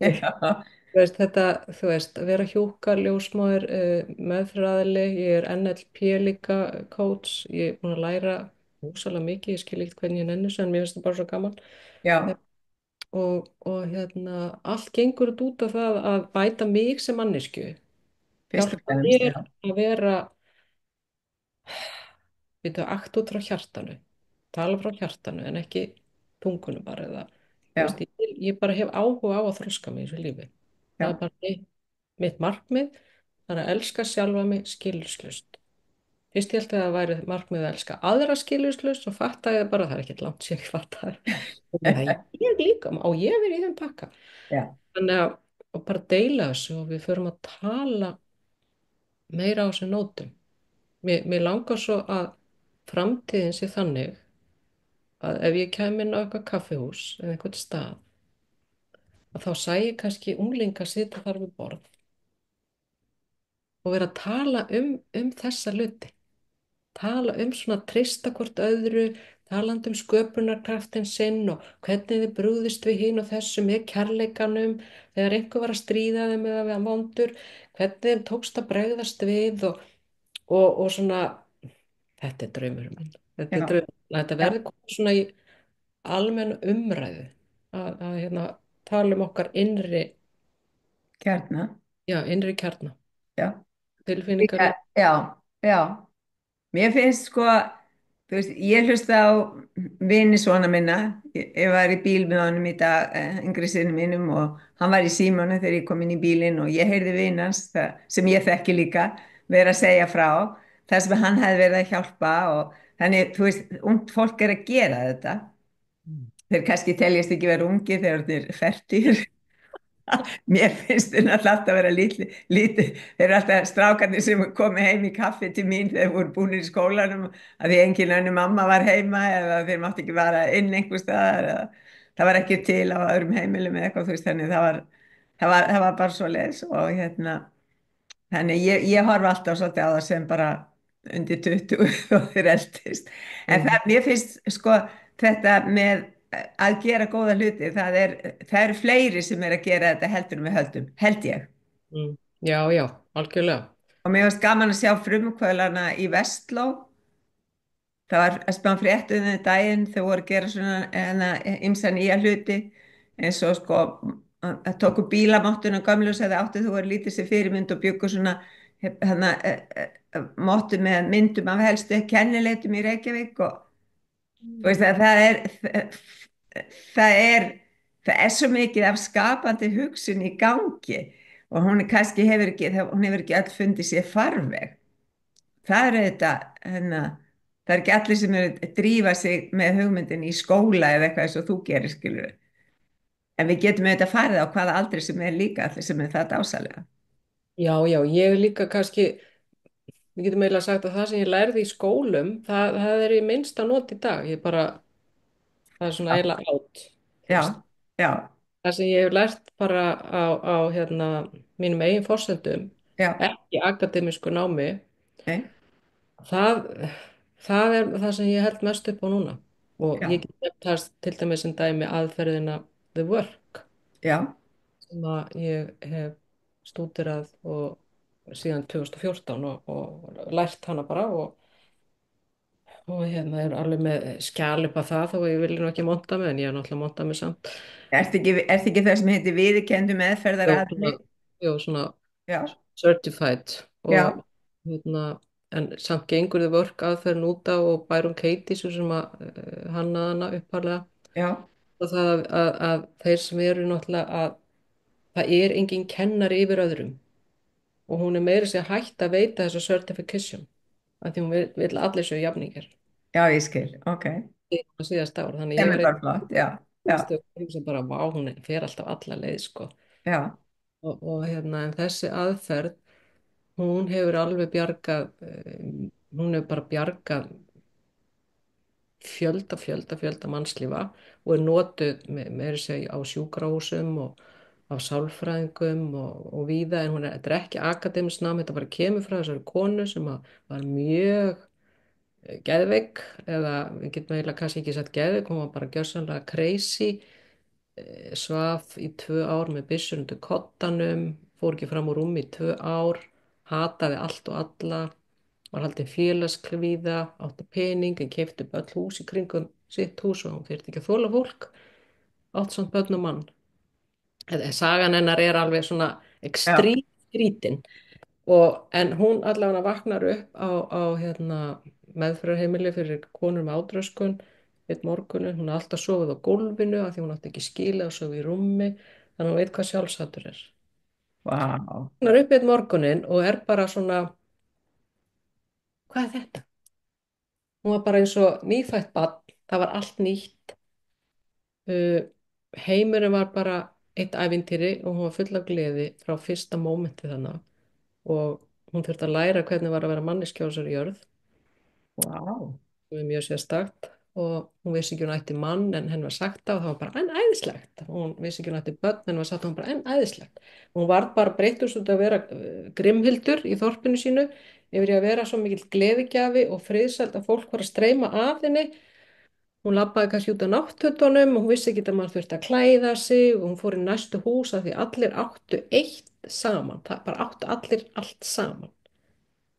Ég,
Já,
Þetta, þú veist, að vera hjúkar, ljósmóðir, meðfræðili, ég er NLP líka coach, ég er búin að læra húsalega mikið, ég skil ekkert hvernig ég nenni þessu en mér finnst það bara svo gaman.
Já,
Og allt gengur þetta út á það að bæta mig sem mannesku,
fyrst og
hjálpa
fremst,
mér
já,
að vera, við þau, akt út frá hjartanu, tala frá hjartanu en ekki tungunum bara eða, þú veist,
já,
ég bara hef áhuga á að þroska mig í þessu lífi. Það er
já,
bara mitt markmið, það er að elska sjálfa mig skilurslust. Fyrst ég held að það væri markmið að elska aðra skilurslust og fattaði það bara, það er ekkert langt sér ég fattaði. Og það ég líka, og ég verið í þeim pakka.
já,
Þannig að, og bara deila þessu og við förum að tala meira á þessum nótum. Mér langar svo að framtíðin sé þannig að ef ég kem inn á eitthvað kaffihús eða einhvern stað, að þá sæ ég kannski unglinga sitja þar við borð og vera að tala um þessa hluti. Tala um svona treysta hvort öðru, talandi um sköpunarkraftin sinn og hvernig þið brúðist við hinn og þessu með kærleikanum, þegar einhver var að stríða þeim eða við að vondur, hvernig þeim tókst að bregðast við og svona, þetta er draumur minn, þetta er
já,
draumur, þetta
já,
verður komið svona í almenn umræðu að hérna, tala um okkar innri,
kjarna,
já, innri kjarna,
já,
tilfinningar.
líka, já, já. Mér finnst sko, þú veist, ég hlusta á vini svona minna, ég var í bíl með honum í dag, yngri sinni mínum og hann var í símanu þegar ég kom inn í bílinn og ég heyrði vinans, sem ég þekki líka, vera að segja frá, það sem hann hefði verið að hjálpa og þannig, þú veist, ungt fólk er að gera þetta,
Mm.
þeir kannski teljast ekki vera ungi þegar þeir eru fertýr. Mér finnst þau náttúrulega alltaf að vera lítið, þeir eru alltaf strákarnir sem komi heim í kaffi til mín þegar þeir voru búinir í skólanum að því engin önnu mamma var heima eða þeir mátti ekki vara inn einhver staðar eða það var ekki til á öðrum heimilum eða eitthvað þú veist þannig það var bara svo leis og hérna þannig ég horfa alltaf svolítið á það sem bara undir 20 og þeir eldist. En
Mhm.
mér finnst sko þetta með að gera góða hluti, það eru fleiri sem er að gera þetta heldur en við höldum, held ég.
Mm. Já, já, algjörlega.
Og mér finnst gaman að sjá frumkvöðlana í Vestló. Það var að spá fréttum þenni daginn þau voru að gera svona ymsa nýja hluti eins og sko að tóku bílamáttuna gömlu og sagði áttu þú voru lítið sér fyrirmynd og byggu svona hana, mottu með myndum af helstu kennileitum í Reykjavík og þú veist að það er það er svo mikið af skapandi hugsun í gangi og hún hefur ekki öll fundið sér farveg það er auðvitað það er ekki allir sem eru að drífa sig með hugmyndin í skóla eða eitthvað eins og þú gerir skilur en við getum auðvitað farið á hvaða aldri sem er líka allir sem er það dásalega
Já, já, ég er líka kannski, við getum eiginlega sagt að það sem ég lærði í skólum, það er í minnsta not í dag. Ég bara, það er svona eiginlega átt, þú
já,
veist.
já,
Það sem ég hef lært bara á hérna, mínum eigin forsendum,
já,
ekki akademísku námi,
nei,
það, það er það sem ég held mest upp á núna. Og
já,
ég get nefnt það til dæmis sem dæmi aðferðina The Work,
já
sem að ég hef stúderað og síðan 2014 og lært hana bara og hérna er alveg með skjal upp að það þó að ég vilja nú ekki monta mig en ég er náttúrulega montað mig samt.
ertu ekki það sem heitir viðurkenndu meðferðar
Jó, svona,
aðli
jó, svona
já,
certified
já,
og hérna en samt gengur þau vörk aðferðin út á og Byron Katie svo sem að hannaði hana upphærlega
já,
og það að þeir sem eru náttúrulega að það er engin kennari yfir öðrum og hún er meira sér hægt að veita þessa certification af því hún vill allir séu jafningir
já, ég skil, ok
á síðasta ár þannig
sem
ég
er
var
bara flott, já, já,
einn sem bara vá hún fer alltaf alla leið sko
já
og hérna en þessi aðferð hún hefur alveg bjargað hún hefur bara bjargað fjölda mannslífa og er notuð með segja á sjúkrahúsum og af sálfræðingum og víða en þetta er ekki akademisk nám, þetta bara kemur frá þessari konu sem var mjög geðveik eða við getum eiginlega kannski ekki sagt geðveik, hún var bara gjörsamlega crazy svaf í 2 ár með byssur undir koddanum, fór ekki fram úr rúmi í 2 ár, hataði allt og alla, var haldin félagskvíða, átti pening en keypti upp öll hús í kringum sitt hús og hún þyrfti ekki að þola fólk, átt samt börn og mann. Sagan hennar er alveg svona
Já,
ekstrím skrítin en hún allavega vaknar upp á meðferðarheimili fyrir konur með átröskun einn morgunin, hún er alltaf sofið á gólfinu af því hún átti ekki skilið að sofa í rúmi þannig að hún veit hvað sjálfshattur er.
vá,
Hún er upp einn morgunin og er bara svona, hvað er þetta? Hún var bara eins og nýfætt barn, það var allt nýtt, uh, heimurinn var bara eitt ævintýri og hún var full af gleði frá fyrsta mómenti þannig og hún þurfti að læra hvernig var að vera manneskja á þessari jörð
vá,
sem er mjög sérstakt og hún vissi ekki hún ætti mann en henn var sagt það og það var bara enn æðislegt og hún vissi ekki hún ætti börn en var sagt að hún bara enn æðislegt og hún var bara breyttust út að vera Grimhildur í þorpinu sínu yfir í að vera svo mikill gleðigjafi og friðsælt að fólk var að streyma að henni. Hún labbaði kannski út á náttfötunum og hún vissi ekki að maður þurfti að klæða sig og hún fór í næstu hús af því allir áttu eitt saman, það bara áttu allir allt saman.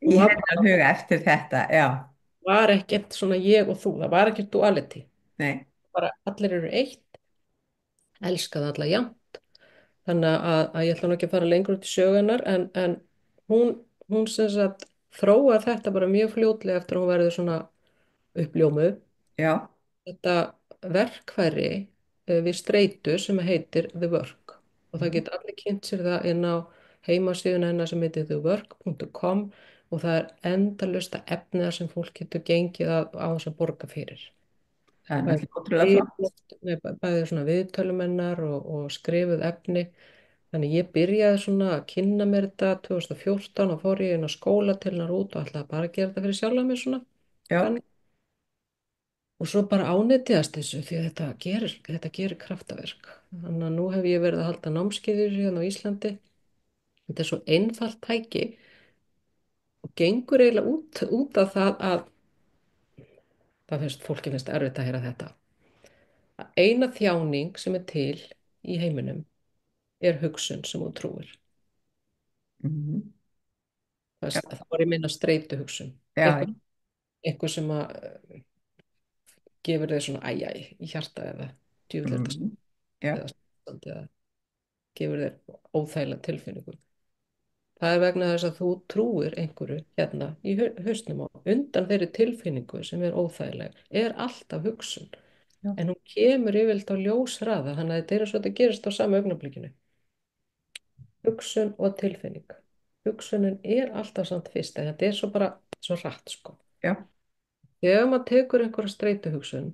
Hún
í
var
hennar huga eftir þetta, já,
var ekkert svona ég og þú, það var ekkert duality,
nei,
bara allir eru eitt, elskaði alla jafnt, þannig að ég ætla nú ekki að fara lengur út í sögunar en hún, hún sem sagt þróar þetta bara mjög fljótlega eftir að hún verður svona uppljómuð,
já,
þetta verkfæri við streitu sem heitir The Work og það
mhm,
geta allir kynnt sér það inn á heimasíðuna hennar sem heitir thework.com og það er endalaust að efnið sem fólk getur gengið á þess að borga fyrir.
það er
Bæði,
náttúrulega ótrúlega flott,
bæði svona viðtölumennar og skrifuð efni. Þannig ég byrjaði svona að kynna mér þetta 2014 og fór ég inn á skóla til hennar út og ætlaði bara að gera þetta fyrir sjálfa mig svona.
já,
Þannig. Og svo bara ánetjast þessu því að þetta gerir kraftaverk. Þannig að nú hef ég verið að halda námskeiðir hérna á Íslandi. Þetta er svo einfalt tæki og gengur eiginlega út af það að það finnst fólki finnst erfitt að heyra þetta. Að eina þjáning sem er til í heiminum er hugsun sem þú trúir.
mhm, já,
Það var ég meina streitu hugsun.
já,
Eitthvað sem að gefur þér svona æjæ í hjarta eða djúvill þetta
mhm, já,
eða, eða gefur þér óþægilega tilfinningu. Það er vegna þess að þú trúir einhverju hérna í hausnum og undan þeirri tilfinningu sem er óþægileg er alltaf hugsun.
já,
En hún kemur yfirleitt á ljósraða þannig að þetta er eins og þetta gerist á sama augnablikinu. Hugsun og tilfinning. Hugsunin er alltaf samt fyrst en þetta er svo bara svo rætt sko.
já,
Þegar maður tekur einhverja streituhugsun,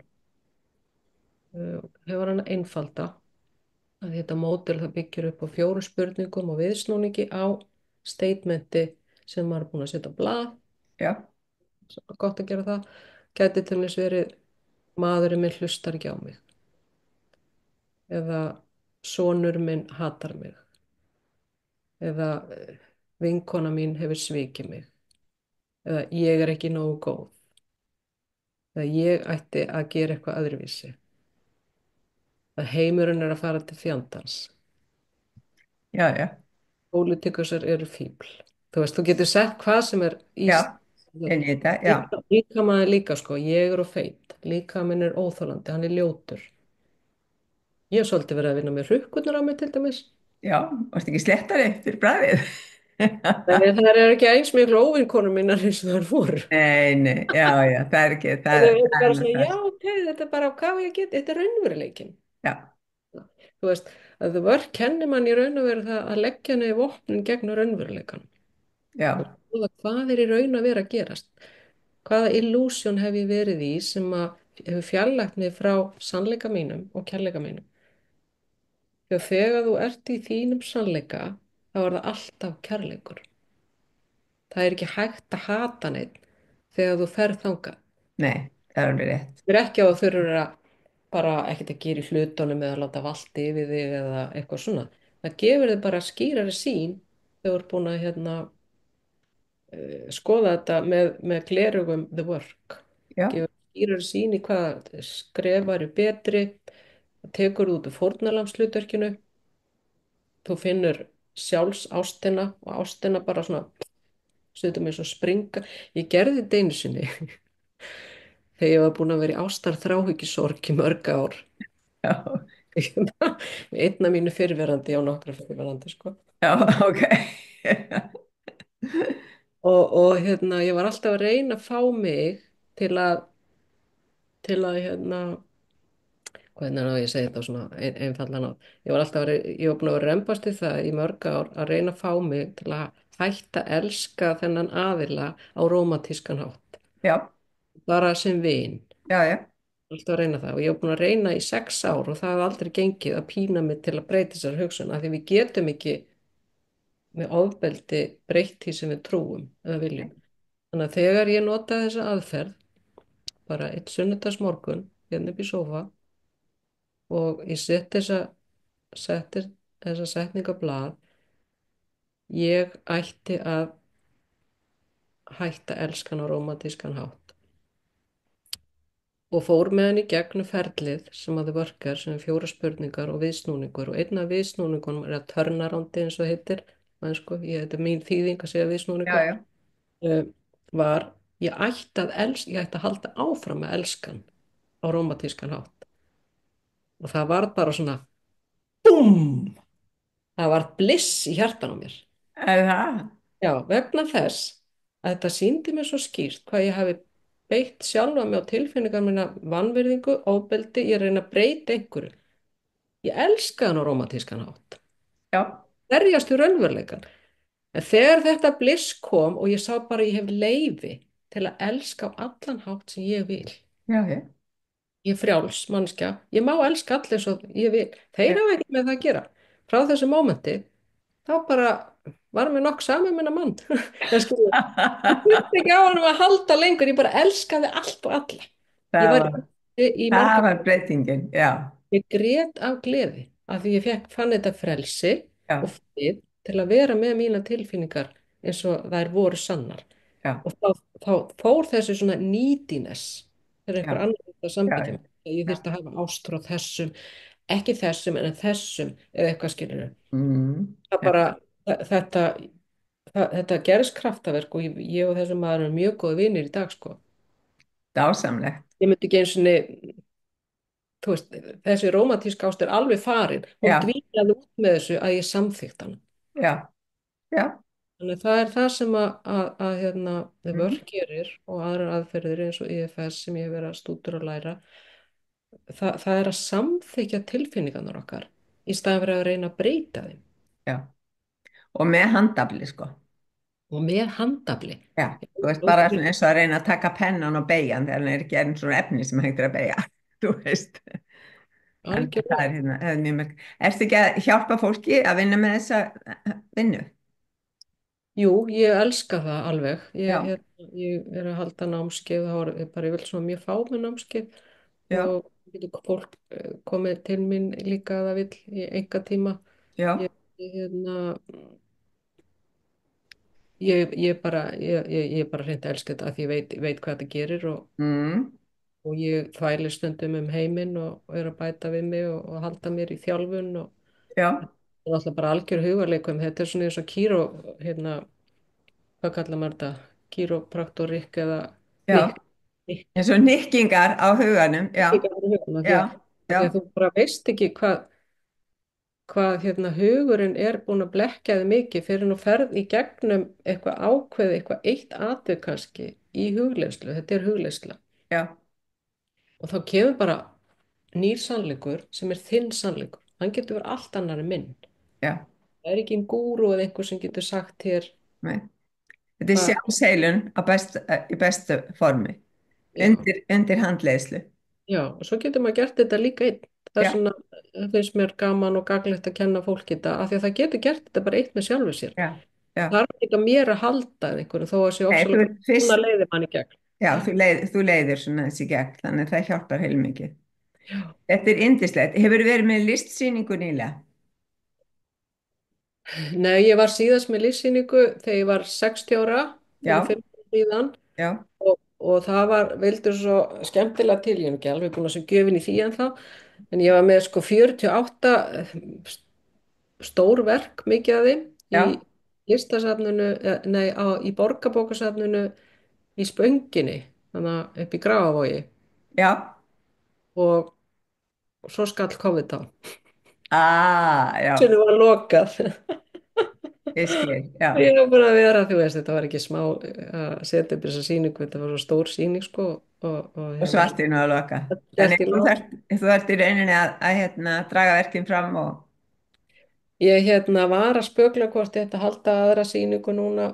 hefur hann einfalda að þetta módel það byggir upp á 4 spurningum og viðsnúningi á statementi sem maður er búin að setja á blað,
já,
svo gott að gera það, gæti til þess verið maðurinn minn hlustar ekki á mig eða sonur minn hatar mig eða vinkona mín hefur svikið mig eða ég er ekki nógu góð eða ég ætti að gera eitthvað öðruvísi eða heimurinn er að fara til fjandans.
já, já,
Pólitíkusar eru fíbl. Þú veist, þú getur sett hvað sem er í
já, inn í þetta, já,
líka maður líka sko, ég er of feit, líka minn er óþolandi, hann er ljótur. Ég hef svolítið verið að vinna með hrukkurnar á mig til dæmis.
já, varst ekki slettari fyrir bræðið?
Nei, það er ekki eins miklu óvinkonur mínar eins og það voru.
Nei, nei, já, já, það er ekki,
Það er
það er
bara
nú
svona, já,
það,
ok, þetta er bara hvað á ég að geta, þetta er raunveruleikin.
já,
Þú veist, að það vörk kennir mann í raun og veru það að leggja niður vopnin gegn raunveruleikan. Og
já,
skoða hvað er í raun að vera að gerast. Hvaða illúsjón hef ég verið í sem að hefur fjarlægt mig frá sannleika mínum og kærleika mínum. Þegar þú ert í þínum sannleika, þá er það alltaf kærleikur. Það er ekki hægt að hata neitt þegar þú ferð þangað.
nei, það er alveg rétt,
Það er ekki á að þurfa að bara ekkert að gera í hlutunum eða láta valdi yfir þig eða eitthvað svona. Það gefur þig bara skýrari sýn þegar þú ert búin að skoða þetta með gleraugum the work.
já,
Gefur skýrari sýn í hvað skref væri betri, tekur út úr fórnarlamshlutverkinu, þú finnur sjálfsástina og ástina bara svona stundum eins og springa. Ég gerði þetta einu sinni þegar ég var búin að vera í ástar þráhyggjusorg í mörg ár.
Já,
Einn af mínu fyrrverandi á nokkra fyrrverandi sko.
já, ok.
Og ég var alltaf að reyna að fá mig til að hvernig er það að ég segi þetta á svona einfallan á. Ég var alltaf ég var búin að vera rembast við það í mörg ár að reyna að fá mig til að hætta að elska þennan aðila á rómantískan hátt,
Já,
bara sem vin.
já, já,
Alltaf að reyna það og ég var búin að reyna í 6 ár og það hafði aldrei gengið að pína mig til að breyta þessar hugsun af því við getum ekki með ofbeldi breytt því sem við trúum eða viljum. Þannig að þegar ég notaði þessa aðferð, bara eitt sunnudagsmorgun, hérna upp í sófa og ég setti þessa setningu á blað, ég ætti að hætta að elska hann á rómantískan hátt og fór með hann í gegnum ferlið sem að þið vörkar sem er 4 spurningar og viðsnúningur og einn af viðsnúningunum er að turnaroundi eins og heitir, sko, þetta er mín þýðing að segja
já,
viðsnúningur,
já.
uh, var ég ætti að halda áfram að elska hann á rómantískan hátt og það var bara svona BÚM! Það var bliss í hjartan á mér.
Er það?
Já, vegna þess að þetta sýndi mér svo skýrt hvað ég hafi beitt sjálfa mig á tilfinningar minna vanvirðingu, ofbeldi, ég reyna að breyta einhverju. Ég elska hann á rómantískan hátt.
Já,
Berjast í raunveruleikan. En þegar þetta bliss kom og ég sá bara að ég hef leyfi til að elska á allan hátt sem ég vil.
já, já,
Ég er frjáls, mannskja. Ég má elska allir svo ég vil.
já.
Þeir hafa ekki með það að gera. Frá þessu mómenti, þá bara var mér nokk saman minna mann. Það skilur. Ég þurfti ekki á hann að halda lengur. Ég bara elskaði allt og alla. Ég
Það
var
var,
í
það
marga.
var breytingin, já,
Ég grét af gleði af því fann þetta frelsi og
já,
frið til að vera með mína tilfinningar eins og þær voru sannar.
já,
Og þá fór þessi svona neediness þegar einhver
já,
annar þetta
já,
samþykja
já,
mig. Ég þurfti að hafa ástróð þessum, ekki þessum en þessum eða eitthvað skilur. Það
já,
bara, þetta, þetta gerðist kraftaverk og ég og þessum maður erum mjög góði vinir í dag sko.
dásamlegt,
Ég myndi ekki eins og þú veist, þessi rómantíska ást er alveg farin. Hún
já,
dvílaði út með þessu að ég samþykkt hana.
já, já,
Þannig það er það sem The
mhm,
Work gerir og aðrar aðferðir eins og IFS sem ég hef verið að stúdera og læra. Það er að samþykja tilfinningarnar okkar í staðan fyrir að reyna að breyta þeim
já, og með handafli, sko,
og með handafli.
já, þú veist, bara svona eins og að reyna að taka pennan og beigja hann þegar hann er ekki enn svona efni sem hægt er að beigja, þú veist, þannig að það
Algjörlega.
er hérna, það er mjög mörg. Ertu ekki að hjálpa fólki að vinna með þessa vinnu?
Jú, ég elska það alveg.
Já,
Ég er að halda námskeið, ég vil svona mjög fá með námskeið
já,
og getur fólk komið til mín líka að það vill í enga tíma.
já,
Ég, ég, hérna, ég bara hreint elska þetta að ég veit hvað þetta gerir
mm,
og ég þvæli stundum um heiminn og er að bæta við mig og halda mér í þjálfun og
já,
það er alltaf bara algjör hugarleikum. Þetta er svona eins og kýró, hvað kallar maður þetta? Kýrópraktorik eða
já,
nikk
eins og nikkingar á huganum, já,
ekki alveg hugum
já,
af
já,
því að þú bara veist ekki hvað hugurinn er búin að blekkja þig mikið fyrir nú ferð í gegnum eitthvað ákveði, eitthvað eitt atvik kannski í hugleiðslu, þetta er hugleiðsla
já,
og þá kemur bara nýr sannleikur sem er þinn sannleikur, hann getur verið allt annar en minn,
já,
það er ekki einn gúrú eða einhver sem getur sagt þér
nei. Þetta er
hvað,
sjálfsheilun í bestu formi,
já,
undir handleiðslu.
já, og svo getur maður gert þetta líka einn, það er
Já,
svona það finnst mér gaman og gaglegt að kenna fólki þetta af því að það getur gert þetta bara eitt með sjálfu sér.
já, já.
Það er ekki mér að halda en einhverju þó að sé
Nei, þú
ofsalega svona
fyrst,
leiðir mann í gegn.
já, þú leiðir svona þessi gegn, þannig að það hjálpar heilmikið.
Já.
Þetta er yndislegt. Hefur verið með listsýningu nýlega?
Nei, ég var síðast með lífsýningu þegar ég var 60 ára fyrir
Já,
5 árum síðan
já,
og það var vildur svo skemmtilega til, ég er ekki alveg búin að sem gjöfin í því en þá En ég var með sko 48 stór verk, mikið af þeim, í
Já,
listasafninu, nei, í Borgarbókasafninu í Spönginni, þannig að upp í Grafavogi
já,
og svo skall COVID á.
já,
Sinu var lokað.
ég skil, já.
Ég var bara að vera, þú veist, þetta var ekki smá að setja upp þessa sýningu, þetta var svo stór sýning, sko,
Og svo allt í nú að loka.
skellt
Þannig
í
þú
lás.
þarft í rauninni að draga verkin fram og,
Ég var að spögla hvort ég ætti að halda aðra sýningu núna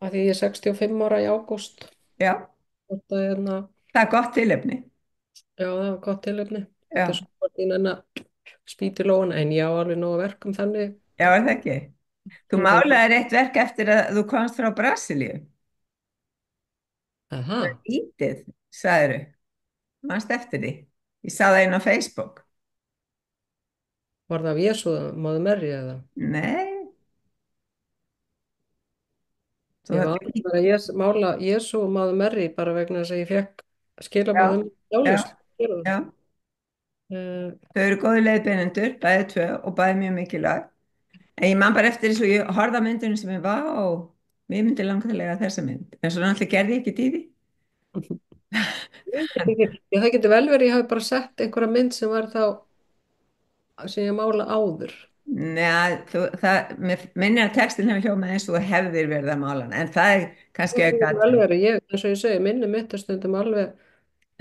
að því ég er 65 ára í ágúst.
já,
Hvort að,
það er gott tilefni.
já, það var gott tilefni. Þetta er
Já,
svo hvort ég nenni að spýti lóna, en ég á alveg nógu verkum þannig.
já, er það ekki? Þú
Ég þarf
málaðir eitt verk eftir að þú komst frá Brasilíu.
Aha,
Lítið, sagðiru. Manst eftir því. Ég sá það inn á Facebook.
var það af Jesú, Móður Merri eða?
Nei, þú
Ég var
þarft
alveg
lítið.
bara að mála Jesú og Móður Merri bara vegna þess að ég fekk
Já,
skilabóðum
já,
hjálpslu.
já.
Uh,
Þau eru góði leiðbeinendur, bæði tvö og bæði mjög mikilvæg. En ég man bara eftir þessu, ég horfði á myndinu sem ég var og mér myndi langa til að lega þessa mynd. En svo náttúrulega gerði ég ekki í því.
það getur vel verið, ég hafi bara sett einhverja mynd sem var þá sem ég mála áður.
Nei, mér minnir að textin hefur hljómað eins og þú hefðir verið að mála hann. En það er kannski
Það getur vel
aukaðri.
verið, eins og ég segi, minni mitt er stundum alveg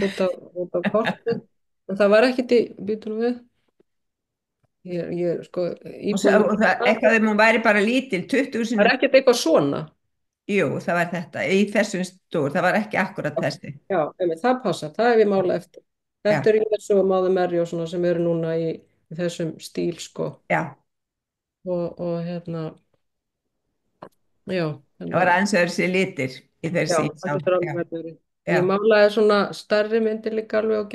út af korti. En það var ekkit í, býtum við, sko, íbúðin
Og það,
það
eitthvað þegar hún væri bara lítil, 20
var
sinni,
ekkit eitthvað svona.
jú, það var þetta, í þessum stór, það var ekki akkurat þessi.
Já, það passar, það hef ég málað eftir.
Já,
Þetta er Jesú og Móður Merri og svona sem eru núna í þessum stíl, sko.
já,
Og já,
það var aðeins öðru sér litir í
já,
þessi
það
sá.
getur
Já,
alveg verið.
já,
Ég málaði svona stærri myndir líka alveg og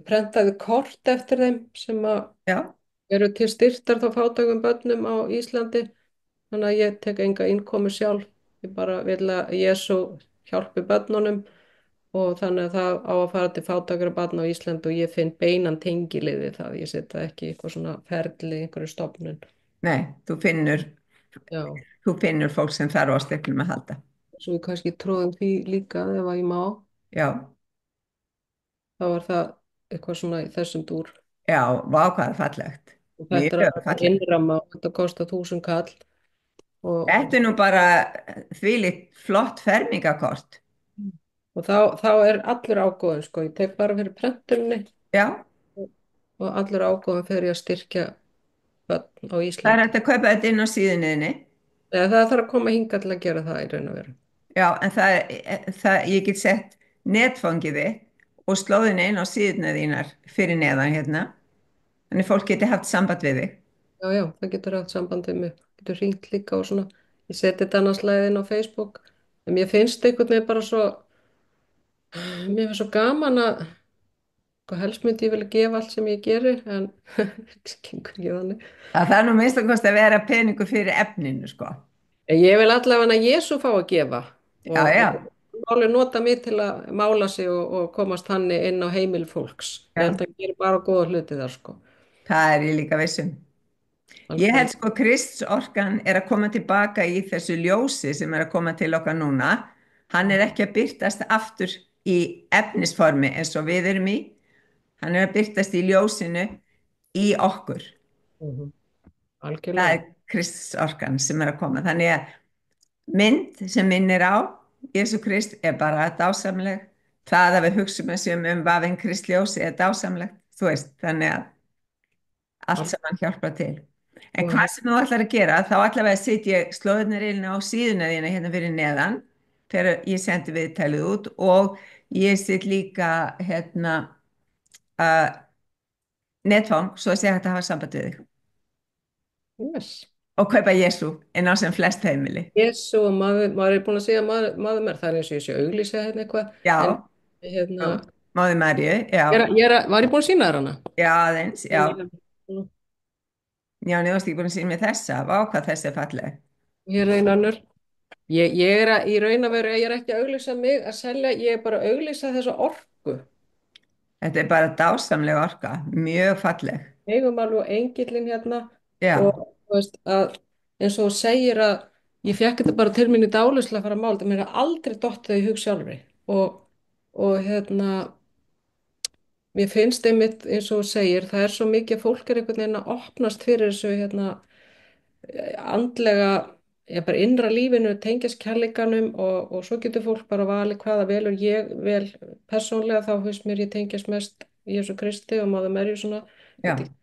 prentaði kort eftir þeim sem að
já,
eru til styrtar þá fátækum börnum á Íslandi. Þannig að ég tek enga innkomu sjálf. Ég bara vil að Jesú hjálpi börnunum og þannig að það á að fara til fátækra barna á Íslandi og ég finn beinan tengilið við það. Ég setja ekki eitthvað svona ferli, einhverju stofnun.
nei,
Já,
þú finnur fólk sem þarf á stefnum að halda.
svo ég kannski tróðum því líka ef að ég má.
Já,
Þá var það eitthvað svona í þessum dúr.
já, vá hvað er fallegt.
Og þetta er
Mjög
alltaf
fallegt.
innramma og þetta kostar 1000 kall. Og,
Þetta er nú bara þvílíkt flott fermingakort.
og þá er allur ágóðin, sko. Ég tek bara fyrir prentunni
Já,
og allur ágóðin fyrir að styrkja börn á
það er
Íslandi.
hægt að kaupa þetta inn á síðunniðinni.
Eða það þarf að koma hingað til að gera það í raun og veru.
Já, en ég get sett netfangið þitt og slóðin inn á síðuna þínar fyrir neðan hérna. Þannig fólk geti haft samband við þig.
Já, já, það getur haft samband við mig. Getur hringt líka og svona. Ég seti þetta annars inn á Facebook. En mér finnst einhvern veginn bara svo, mér finnst svo gaman að, sko, helst myndi ég vilja gefa allt sem ég geri, en það gengur ekki þannig.
Það þarf nú minnst að kosta að vera peningur fyrir efninu, sko.
En ég vil allavega að Jesú fá að gefa
Já, já,
og alveg nota mig til að mála sig og komast hann inn á heimil fólks. Ég
já,
held að gera bara góða hluti þar, sko.
það er ég líka vissum. Ég held
Algjörlega.
sko Krists orkan er að koma tilbaka í þessu ljósi sem er að koma til okkar núna. Hann er ekki að birtast aftur í efnisformi eins og við erum í. Hann er að birtast í ljósinu í okkur.
Mhm.
Það
Algjörlega.
er Krists orkan sem er að koma. Þannig að mynd sem minnir á Jésu Krist er bara dásamleg. Það að við hugsaum að séum vafinn Kristljósi er dásamlegt. Þú veist, þannig að allt
Al-
sem hann hjálpar til. En
og
hvað sem þú ætlar að gera, þá allavega setja ég slóðunir inn á síðuna þína hérna fyrir neðan þegar ég sendi viðtælið út og ég set líka uh, netfang svo að segja hægt að hafa samband við þig
yes.
og kaupa Jésu inn á sem flest heimili.
Jesú og maður er búin að segja maður mér, það er eins og ég sé auglýsa hérna eitthvað, en
Já,
hérna,
já, Móði Maríu, já,
var ég búin að sína þér hana?
já, aðeins, já.
Mm.
Já, en ég varst ekki búin að sína mér þessa, vá hvað þessi er falleg.
Ég er einn annur. Ég í raun og veru, ég er ekki að auglýsa mig að selja, ég er bara að auglýsa þessa orku.
Þetta er bara dásamleg orka, mjög falleg.
Eigum alveg engillin hérna og
Já,
þú veist að eins og þú segir að ég fekk þetta bara til mín í dálislega að fara að mála, það mér er aldrei dottið í hug sjálfri og hérna mér finnst einmitt eins og þú segir, það er svo mikið að fólk er einhvern veginn að opnast fyrir þessu hérna andlega, ég bara innra lífinu, tengjast kærleikanum og svo getur fólk bara valið hvaða velur ég vel persónlega, þá finnst mér ég tengjast mest Jésu Kristi og Mother Mary svona,
já,
þetta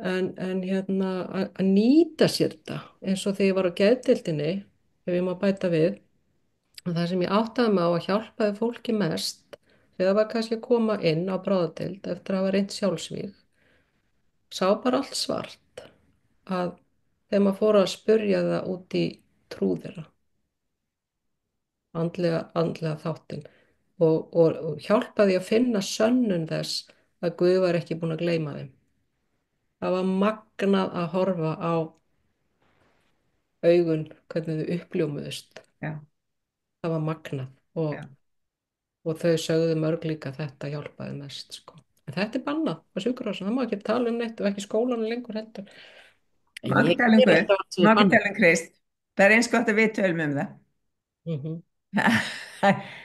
en hérna að nýta sér þetta eins og þegar ég var á geðdeildinni, ef ég má bæta við, og það sem ég áttaði mig á að hjálpaði fólki mest þegar það var kannski að koma inn á bráðadeild eftir að hafa reynt sjálfsvíg, sá bara allt svart að þegar maður fór að spurja það út í trú þeirra, andlega þáttinn og hjálpaði að finna sönnun þess að Guð var ekki búinn að gleyma þeim. Það var magnað að horfa á augun, hvernig þau uppljómuðust.
já,
Það var magnað
já.
og þau sögðu mörg líka að þetta hjálpaði mest, sko. En þetta er bannað á sjúkrahúsinu, það má ekki tala um neitt og ekki skólanum lengur heldur. En
Má ekki
ég
tala um
ger
Guð,
alltaf allt sem
má
ég
ekki
banna.
tala um Krist. Það er eins gott að við tölum um það.
Mhm.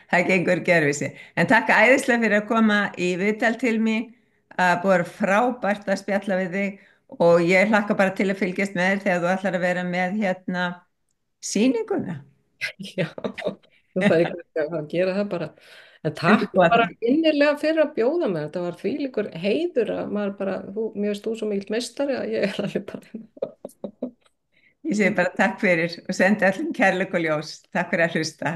Það gengur gerfisi. En takk æðislega fyrir að koma í viðtal til mín. Það búið frábært að spjalla við þig og ég hlakka bara til að fylgjast með þér þegar þú ætlar að vera með hérna sýninguna.
Já, þú færi ekki að gera það bara. En takk bara
Undirbúa.
innilega fyrir að bjóða mér. Þetta var þvílíkur heiður að maður bara, mér veist þú svo mikill meistari að ég er alveg bara.
Ég segi bara takk fyrir og sendi allir kærleik og ljós. Takk fyrir að hlusta.